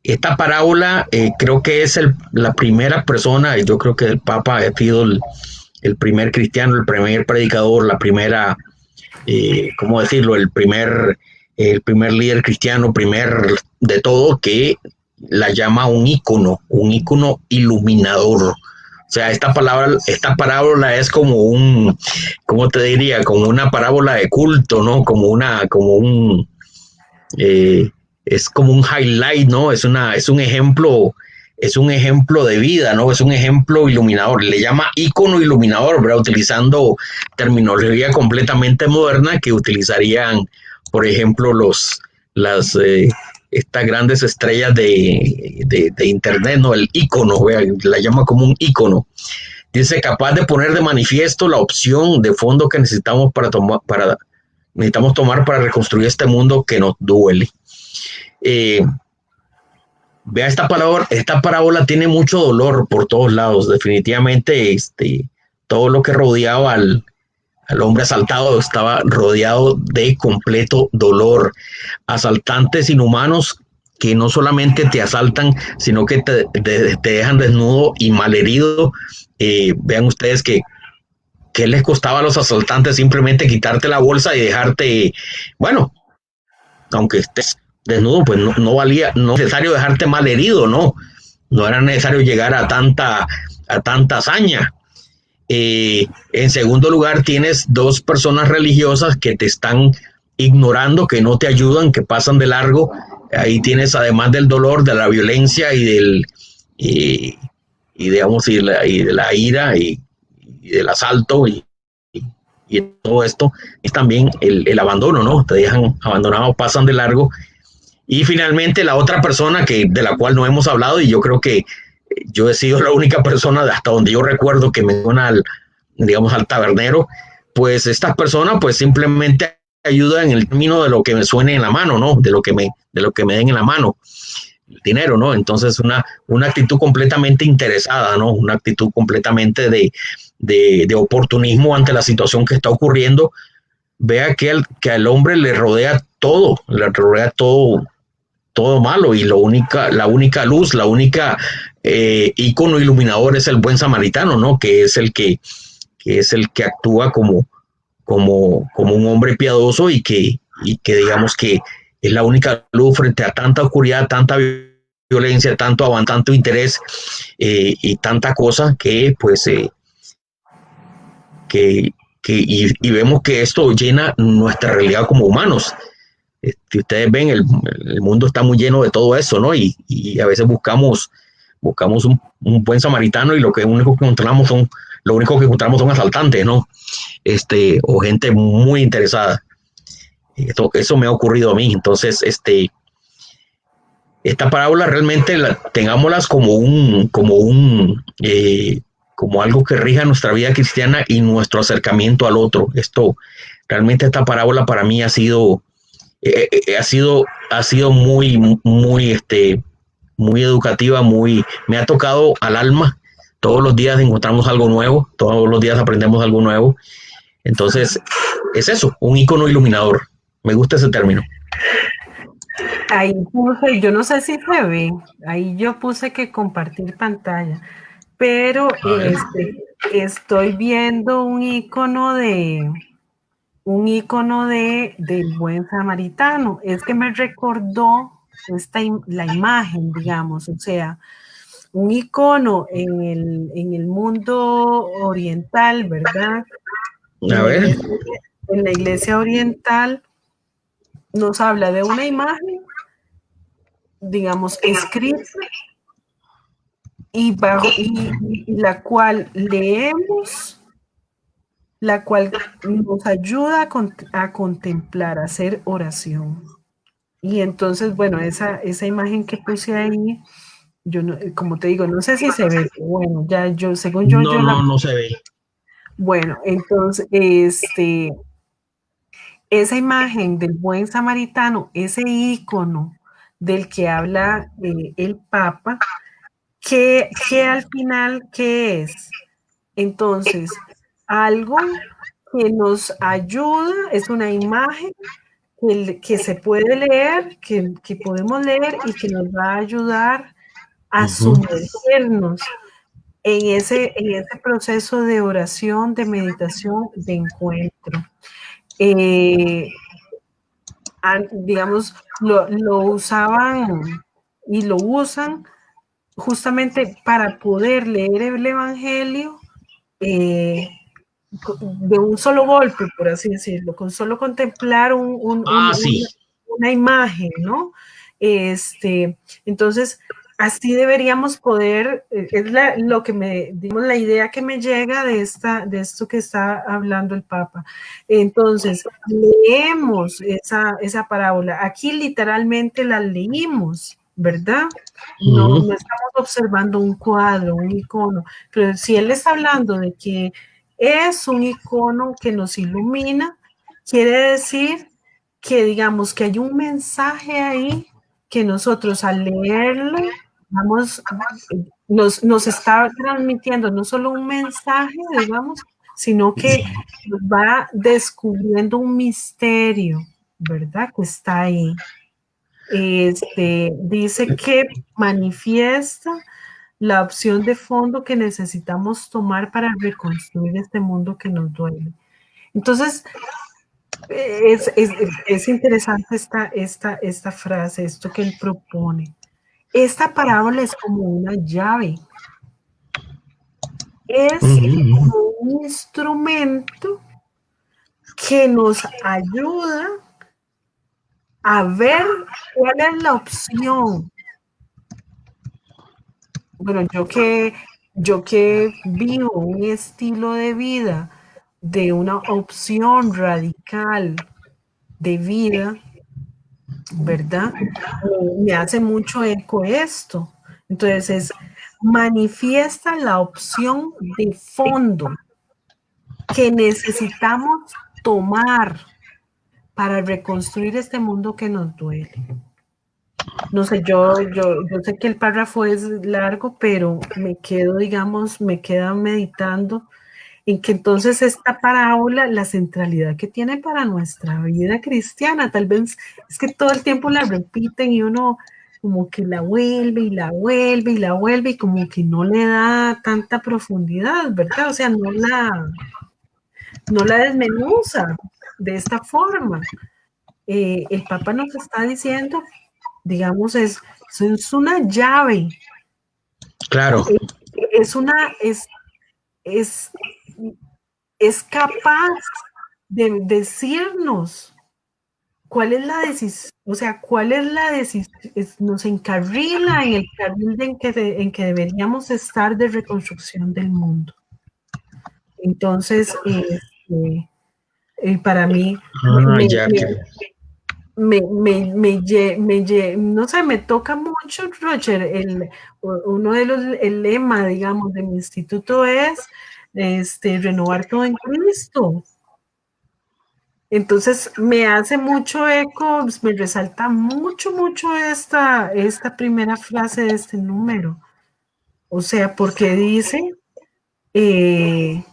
esta parábola creo que es la primera persona, yo creo que el Papa ha sido el primer cristiano, el primer predicador, la primera, ¿cómo decirlo? El primer líder cristiano, primer de todo, que la llama un ícono iluminador. O sea, esta parábola es como ¿cómo te diría? Como una parábola de culto, ¿no? Eh, es como un highlight, ¿no? Es un ejemplo de vida, ¿no? Es un ejemplo iluminador. Le llama ícono iluminador, ¿verdad? Utilizando terminología completamente moderna que utilizarían, por ejemplo, estas grandes estrellas de internet, ¿no? El ícono, ¿verdad? La llama como un ícono. Dice, capaz de poner de manifiesto la opción de fondo que necesitamos tomar para reconstruir este mundo que nos duele. Eh, Vea, esta parábola tiene mucho dolor por todos lados. Definitivamente, todo lo que rodeaba al hombre asaltado estaba rodeado de completo dolor. Asaltantes inhumanos que no solamente te asaltan, sino que te dejan desnudo y malherido. Vean ustedes que les costaba a los asaltantes simplemente quitarte la bolsa y dejarte, bueno, aunque estés desnudo, pues no valía, no es necesario dejarte mal herido, ¿no? No era necesario llegar a tanta hazaña. En segundo lugar, tienes dos personas religiosas que te están ignorando, que no te ayudan, que pasan de largo. Ahí tienes, además del dolor, de la violencia y, digamos, y de la ira y del asalto y todo esto, es también el abandono, ¿no? Te dejan abandonado, pasan de largo. Y finalmente la otra persona de la cual no hemos hablado, y yo creo que yo he sido la única persona hasta donde yo recuerdo que menciona digamos, al tabernero, pues estas personas pues simplemente ayudan en el término de lo que me suene en la mano, ¿no? De lo que me den en la mano, el dinero, ¿no? Entonces una actitud completamente interesada, ¿no? Una actitud completamente de oportunismo ante la situación que está ocurriendo. Vea que al hombre le rodea todo malo y la única luz, la única ícono iluminador es el buen samaritano, ¿no? Que es el que actúa como un hombre piadoso y que digamos que es la única luz frente a tanta oscuridad, tanta violencia, tanto interés y tanta cosa que pues y vemos que esto llena nuestra realidad como humanos. Si ustedes ven, el mundo está muy lleno de todo eso, ¿no? Y a veces buscamos un buen samaritano y lo único que encontramos son asaltantes, ¿no? O gente muy interesada. Eso me ha ocurrido a mí. Entonces, esta parábola realmente tengámoslas como algo que rija nuestra vida cristiana y nuestro acercamiento al otro. Realmente esta parábola para mí ha sido muy, muy, muy educativa, me ha tocado al alma. Todos los días encontramos algo nuevo, todos los días aprendemos algo nuevo. Entonces, es eso, un icono iluminador. Me gusta ese término. Ahí puse, yo no sé si se ve, ahí yo puse que compartir pantalla, pero A ver. estoy viendo del buen samaritano. Es que me recordó la imagen, digamos, o sea, un icono en el mundo oriental, ¿verdad? A En la ver. iglesia, en la iglesia oriental nos habla de una imagen, digamos, escrita y la cual leemos, la cual nos ayuda a contemplar, a hacer oración. Y entonces, bueno, esa imagen que puse ahí, yo no, como te digo, no sé si se ve, bueno, ya yo, según yo, No, no, no se ve. bueno, entonces, esa imagen del buen samaritano, ese ícono del que habla el Papa, que al final, ¿qué es? Entonces, algo que nos ayuda, es una imagen que se puede leer, que podemos leer y que nos va a ayudar a Ujú, sumergirnos en ese proceso de oración, de meditación, de encuentro. Eh, digamos, lo usaban y lo usan justamente para poder leer el Evangelio eh, de un solo golpe, por así decirlo, con solo contemplar sí. una imagen, ¿no? Entonces, así deberíamos poder, es lo que digamos, la idea que me llega de esto que está hablando el Papa. Entonces, leemos esa parábola. Aquí literalmente la leímos, ¿verdad? No, Ujú, no estamos observando un cuadro, un icono, pero si él está hablando de que es un icono que nos ilumina, quiere decir que digamos que hay un mensaje ahí que nosotros al leerlo vamos, nos está transmitiendo no solo un mensaje, digamos, sino que nos va descubriendo un misterio, ¿verdad? Que está ahí. Dice que manifiesta la opción de fondo que necesitamos tomar para reconstruir este mundo que nos duele. Entonces, es interesante esta frase, esto que él propone. Esta parábola es como una llave, es ujú. como un instrumento que nos ayuda a ver cuál es la opción. Bueno, yo que vivo un estilo de vida de una opción radical de vida, ¿verdad? Me hace mucho eco esto. Entonces, manifiesta la opción de fondo que necesitamos tomar para reconstruir este mundo que nos duele. No sé, yo sé que el párrafo es largo, pero me quedo, digamos, me queda meditando en que entonces esta parábola, la centralidad que tiene para nuestra vida cristiana, tal vez es que todo el tiempo la repiten y uno como que la vuelve y la vuelve y la vuelve y como que no le da tanta profundidad, ¿verdad? O sea, no la desmenuza de esta forma. El Papa nos está diciendo, digamos, es una llave, Claro. es una, es, es capaz de decirnos cuál es la decisión, o sea, cuál es la decisión, nos encarrila en el carril en que deberíamos estar de reconstrucción del mundo. Entonces, para mí, Ah, ya que. no sé, me toca mucho, Roger, uno de el lema, digamos, de mi instituto es renovar todo en Cristo. Entonces me hace mucho eco, me resalta mucho esta primera frase de este número. O sea, porque dice, eh,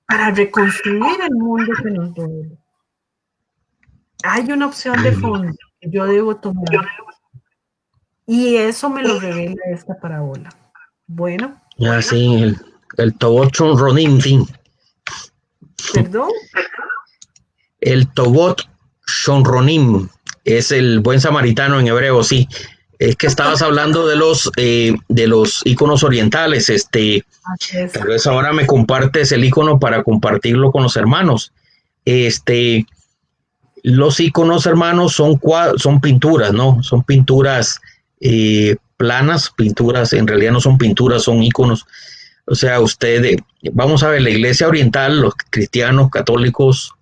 para reconstruir el mundo que nos duele. Hay una opción de fondo que yo debo tomar. Y eso me lo revela esta parábola. Bueno, Ya sí, el Tobot Shonronim, sí. perdón. El Tobot Shonronim es el buen samaritano en hebreo, sí. Es que estabas hablando de los iconos orientales. Así es. Tal vez ahora me compartes el icono para compartirlo con los hermanos. Este, los iconos, hermanos, son pinturas, ¿no? Son pinturas planas, pinturas, en realidad no son pinturas, son iconos. O sea, vamos a ver, la iglesia oriental, los cristianos católicos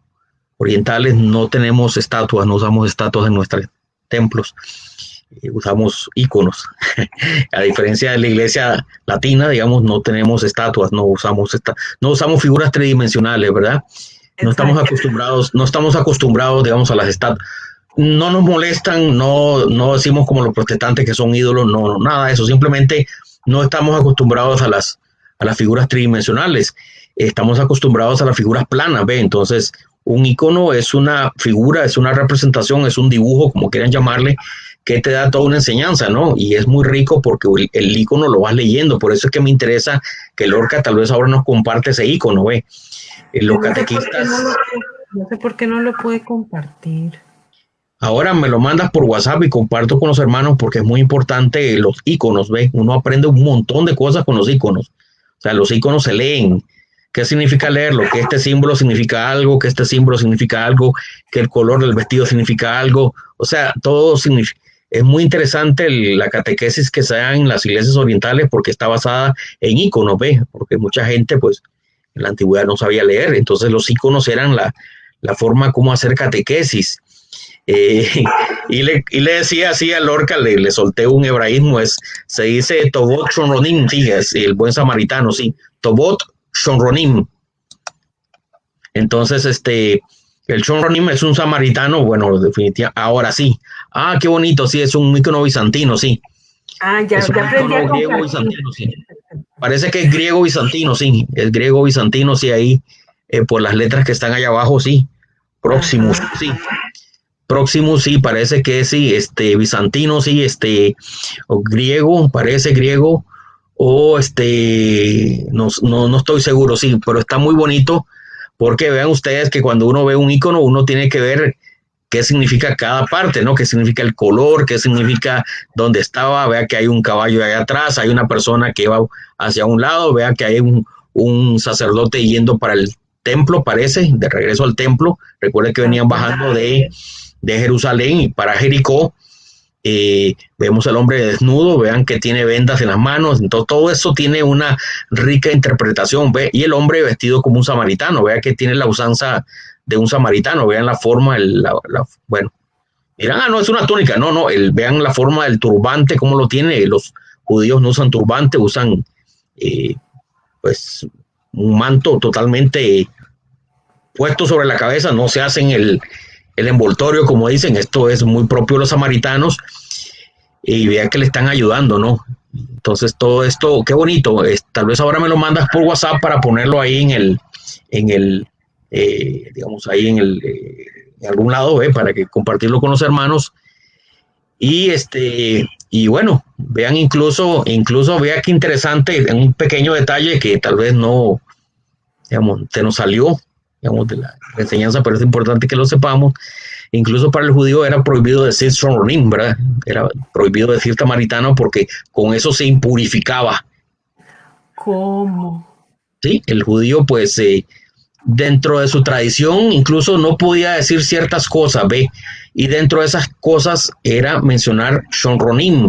orientales, no tenemos estatuas, no usamos estatuas en nuestros templos, usamos iconos. A diferencia de la iglesia latina, digamos, no tenemos estatuas, no usamos figuras tridimensionales, ¿verdad? Exacto. No estamos acostumbrados, digamos, a las estatuas. No nos molestan, no decimos como los protestantes que son ídolos, no, nada de eso, simplemente no estamos acostumbrados a las figuras tridimensionales, estamos acostumbrados a las figuras planas, ¿ve? Entonces, un icono es una figura, es una representación, es un dibujo, como quieran llamarle, que te da toda una enseñanza, ¿no? Y es muy rico porque el icono lo vas leyendo, por eso es que me interesa que Lorca tal vez ahora nos comparte ese icono, ¿ve? Los No sé por qué catequistas. no sé por qué no lo pude compartir. Ahora me lo mandas por WhatsApp y comparto con los hermanos porque es muy importante los iconos, ¿ves? Uno aprende un montón de cosas con los iconos. O sea, los iconos se leen. ¿Qué significa leerlo? Que este símbolo significa algo, que este símbolo significa algo, que el color del vestido significa algo. O sea, todo significa. Es muy interesante la catequesis que se da en las iglesias orientales porque está basada en iconos, ¿ves? Porque mucha gente, pues, en la antigüedad no sabía leer. Entonces los iconos eran la forma como hacer catequesis. Eh, y le decía así a Lorca, le solté un hebraísmo, se dice Tobot Shonronim, sí, es el buen samaritano, sí, Tobot Shonronim. Entonces, el Shonronim es un samaritano, bueno, definitivamente, ahora sí. Ah, qué bonito, sí, es un icono bizantino, sí. Ah, Es un ya aprendí a icono griego compartir. bizantino, sí. Parece que es griego bizantino, sí, es griego bizantino, sí, ahí, por las letras que están allá abajo, sí. Próximos, Ajá. sí. Próximo, sí, parece que sí, bizantino, sí, o griego, parece griego, o no estoy seguro, sí, pero está muy bonito, porque vean ustedes que cuando uno ve un icono, uno tiene que ver qué significa cada parte, ¿no? Qué significa el color, qué significa dónde estaba, vea que hay un caballo allá atrás, hay una persona que va hacia un lado, vea que hay un sacerdote yendo para el templo, parece, de regreso al templo. Recuerden que venían bajando de Jerusalén y para Jericó. Vemos al hombre desnudo, vean que tiene vendas en las manos, entonces todo eso tiene una rica interpretación, ¿ve? Y el hombre vestido como un samaritano, vean que tiene la usanza de un samaritano, vean la forma, bueno, dirán, no, es una túnica, no, vean la forma del turbante, cómo lo tiene, los judíos no usan turbante, usan pues un manto totalmente puesto sobre la cabeza, no se hacen el envoltorio, como dicen, esto es muy propio de los samaritanos, y vea que le están ayudando, ¿no? Entonces todo esto, qué bonito, tal vez ahora me lo mandas por WhatsApp para ponerlo ahí digamos, ahí en algún lado, para que compartirlo con los hermanos, y y bueno, vean incluso vea qué interesante, un pequeño detalle que tal vez no, digamos, se nos salió, digamos, de la enseñanza, pero es importante que lo sepamos. Incluso para el judío era prohibido decir Shonronim, ¿verdad? Era prohibido decir samaritano porque con eso se impurificaba, ¿Cómo? ¿sí? El judío, pues, dentro de su tradición, incluso no podía decir ciertas cosas, ¿ve? Y dentro de esas cosas era mencionar Shonronim,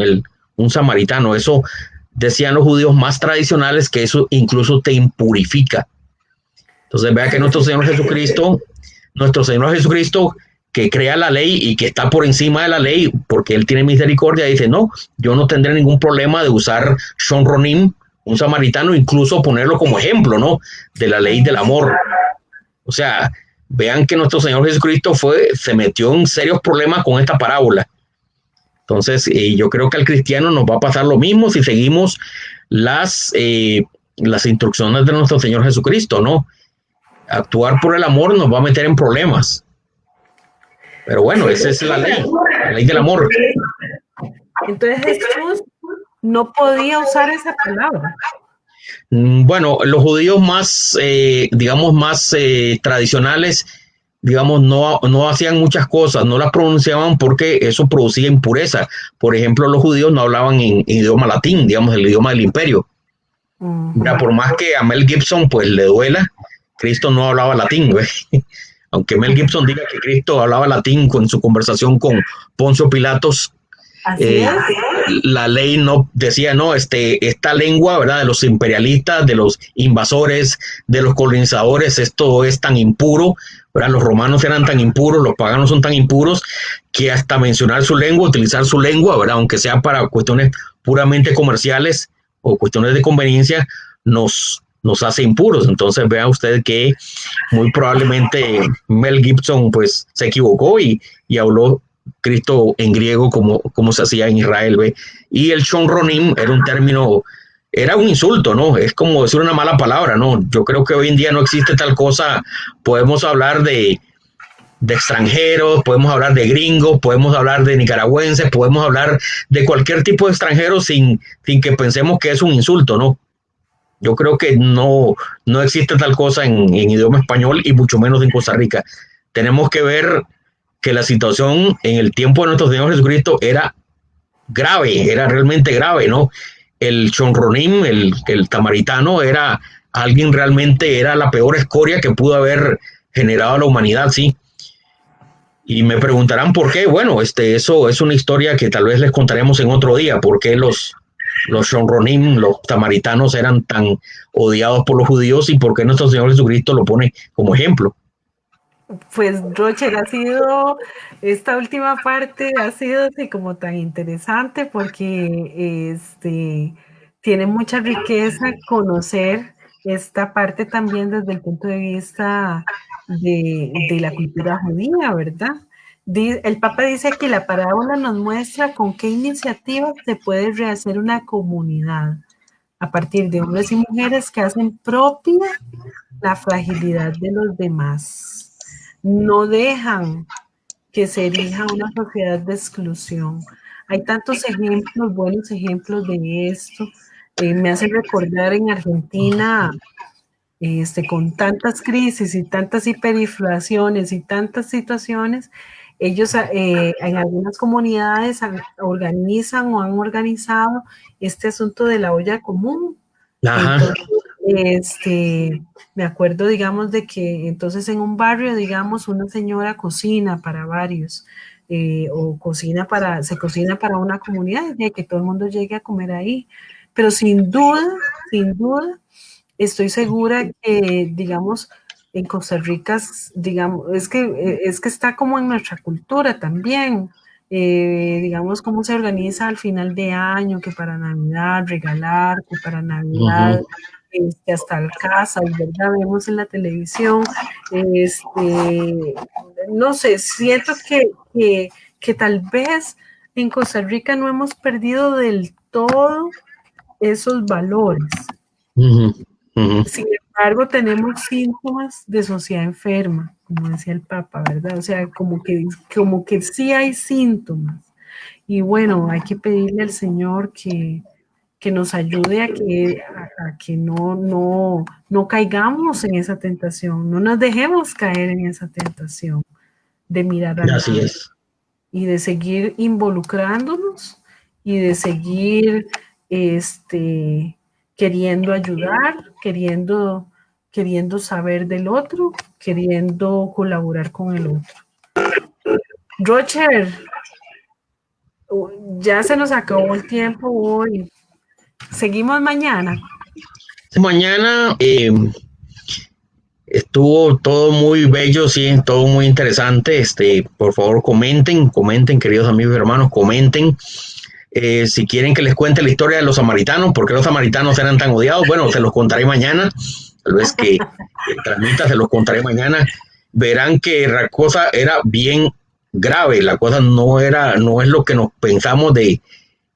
un samaritano. Eso decían los judíos más tradicionales, que eso incluso te impurifica. Entonces, vea que nuestro Señor Jesucristo, que crea la ley y que está por encima de la ley, porque Él tiene misericordia, dice, no, yo no tendré ningún problema de usar Shonronim, un samaritano, incluso ponerlo como ejemplo, ¿no? De la ley del amor. O sea, vean que nuestro Señor Jesucristo se metió en serios problemas con esta parábola. Entonces, yo creo que al cristiano nos va a pasar lo mismo si seguimos las instrucciones de nuestro Señor Jesucristo, ¿no? Actuar por el amor nos va a meter en problemas. Pero bueno, esa es la ley del amor. Entonces Jesús no podía usar esa palabra. Bueno, los judíos más, digamos, más tradicionales digamos, no hacían muchas cosas, no las pronunciaban porque eso producía impureza. Por ejemplo, los judíos no hablaban en idioma latín, digamos, el idioma del imperio. Mira, por más que a Mel Gibson pues le duela, Cristo no hablaba latín, güey. Aunque Mel Gibson diga que Cristo hablaba latín con su conversación con Poncio Pilatos, Así es. la ley no decía, no, esta lengua, ¿verdad? De los imperialistas, de los invasores, de los colonizadores, esto es tan impuro, ¿verdad? Los romanos eran tan impuros, los paganos son tan impuros, que hasta mencionar su lengua, utilizar su lengua, ¿verdad? Aunque sea para cuestiones puramente comerciales o cuestiones de conveniencia, nos hace impuros. Entonces vea usted que muy probablemente Mel Gibson pues se equivocó y habló Cristo en griego como se hacía en Israel, ¿ve? Y el shonronim era un término, era un insulto, ¿no? Es como decir una mala palabra, ¿no? Yo creo que hoy en día no existe tal cosa. Podemos hablar de extranjeros, podemos hablar de gringos, podemos hablar de nicaragüenses, podemos hablar de cualquier tipo de extranjero sin que pensemos que es un insulto, ¿no? Yo creo que no existe tal cosa en idioma español y mucho menos en Costa Rica. Tenemos que ver que la situación en el tiempo de nuestro Señor Jesucristo era grave, era realmente grave, ¿no? El chonronim, el tamaritano, era alguien realmente, era la peor escoria que pudo haber generado la humanidad, sí. Y me preguntarán por qué. Bueno, eso es una historia que tal vez les contaremos en otro día, por qué los shonronim, los tamaritanos eran tan odiados por los judíos y por qué nuestro Señor Jesucristo lo pone como ejemplo. Pues Roger, esta última parte ha sido así como tan interesante porque tiene mucha riqueza conocer esta parte también desde el punto de vista de la cultura judía, ¿verdad? El Papa dice que la parábola nos muestra con qué iniciativas se puede rehacer una comunidad a partir de hombres y mujeres que hacen propia la fragilidad de los demás. No dejan que se erija una sociedad de exclusión. Hay tantos ejemplos, buenos ejemplos de esto. Me hace recordar en Argentina, con tantas crisis y tantas hiperinflaciones y tantas situaciones, ellos en algunas comunidades organizan o han organizado este asunto de la olla común. Ajá. Entonces, me acuerdo, digamos, de que entonces en un barrio, digamos, una señora cocina para varios, o se cocina para una comunidad y que todo el mundo llegue a comer ahí. Pero sin duda, estoy segura que, digamos, en Costa Rica, digamos, es que está como en nuestra cultura también. Digamos, cómo se organiza al final de año, que para Navidad regalar, que para Navidad hasta el casa, ¿verdad? Vemos en la televisión, no sé, siento que tal vez en Costa Rica no hemos perdido del todo esos valores. Sin embargo, tenemos síntomas de sociedad enferma, como decía el Papa, ¿verdad? O sea, como que sí hay síntomas. Y bueno, hay que pedirle al Señor que nos ayude a que no caigamos en esa tentación, no nos dejemos caer en esa tentación de mirar al Así lado es. y de seguir involucrándonos y de seguir queriendo ayudar, queriendo saber del otro, queriendo colaborar con el otro. Roger, ya se nos acabó el tiempo hoy. Seguimos mañana. Mañana estuvo todo muy bello, sí, todo muy interesante. Por favor, comenten, queridos amigos y hermanos, comenten. Si quieren que les cuente la historia de los samaritanos, por qué los samaritanos eran tan odiados, bueno, se los contaré mañana. Tal vez que transmita, se los contaré mañana. Verán que la cosa era bien grave. La cosa no es lo que nos pensamos de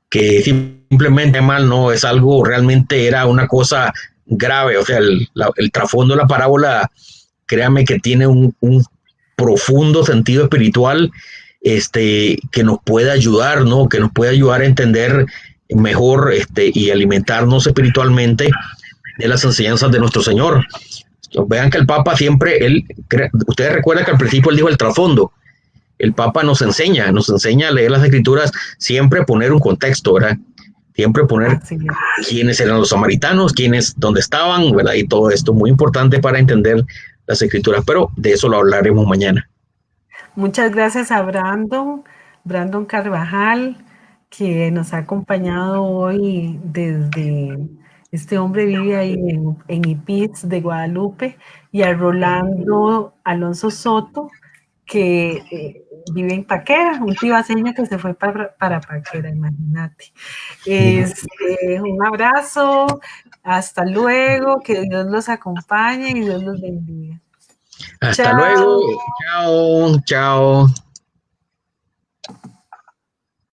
que simplemente mal, no, es algo realmente, era una cosa grave. O sea, el trasfondo de la parábola, créame que tiene un profundo sentido espiritual, que nos puede ayudar, ¿no? Que nos puede ayudar a entender mejor y alimentarnos espiritualmente de las enseñanzas de nuestro Señor. Vean que el Papa siempre, ustedes recuerdan que al principio él dijo el trasfondo. El Papa nos enseña a leer las Escrituras, siempre poner un contexto, ¿verdad? Siempre poner quiénes eran los samaritanos, quiénes, dónde estaban, ¿verdad? Y todo esto muy importante para entender las Escrituras, pero de eso lo hablaremos mañana. Muchas gracias a Brandon Carvajal, que nos ha acompañado hoy desde, este hombre vive ahí en Ipiz de Guadalupe, y a Rolando Alonso Soto, que vive en Paquera, un tibaseño que se fue para Paquera, imagínate. Un abrazo, hasta luego, que Dios los acompañe y Dios los bendiga. Hasta Chao. luego, chao, chao.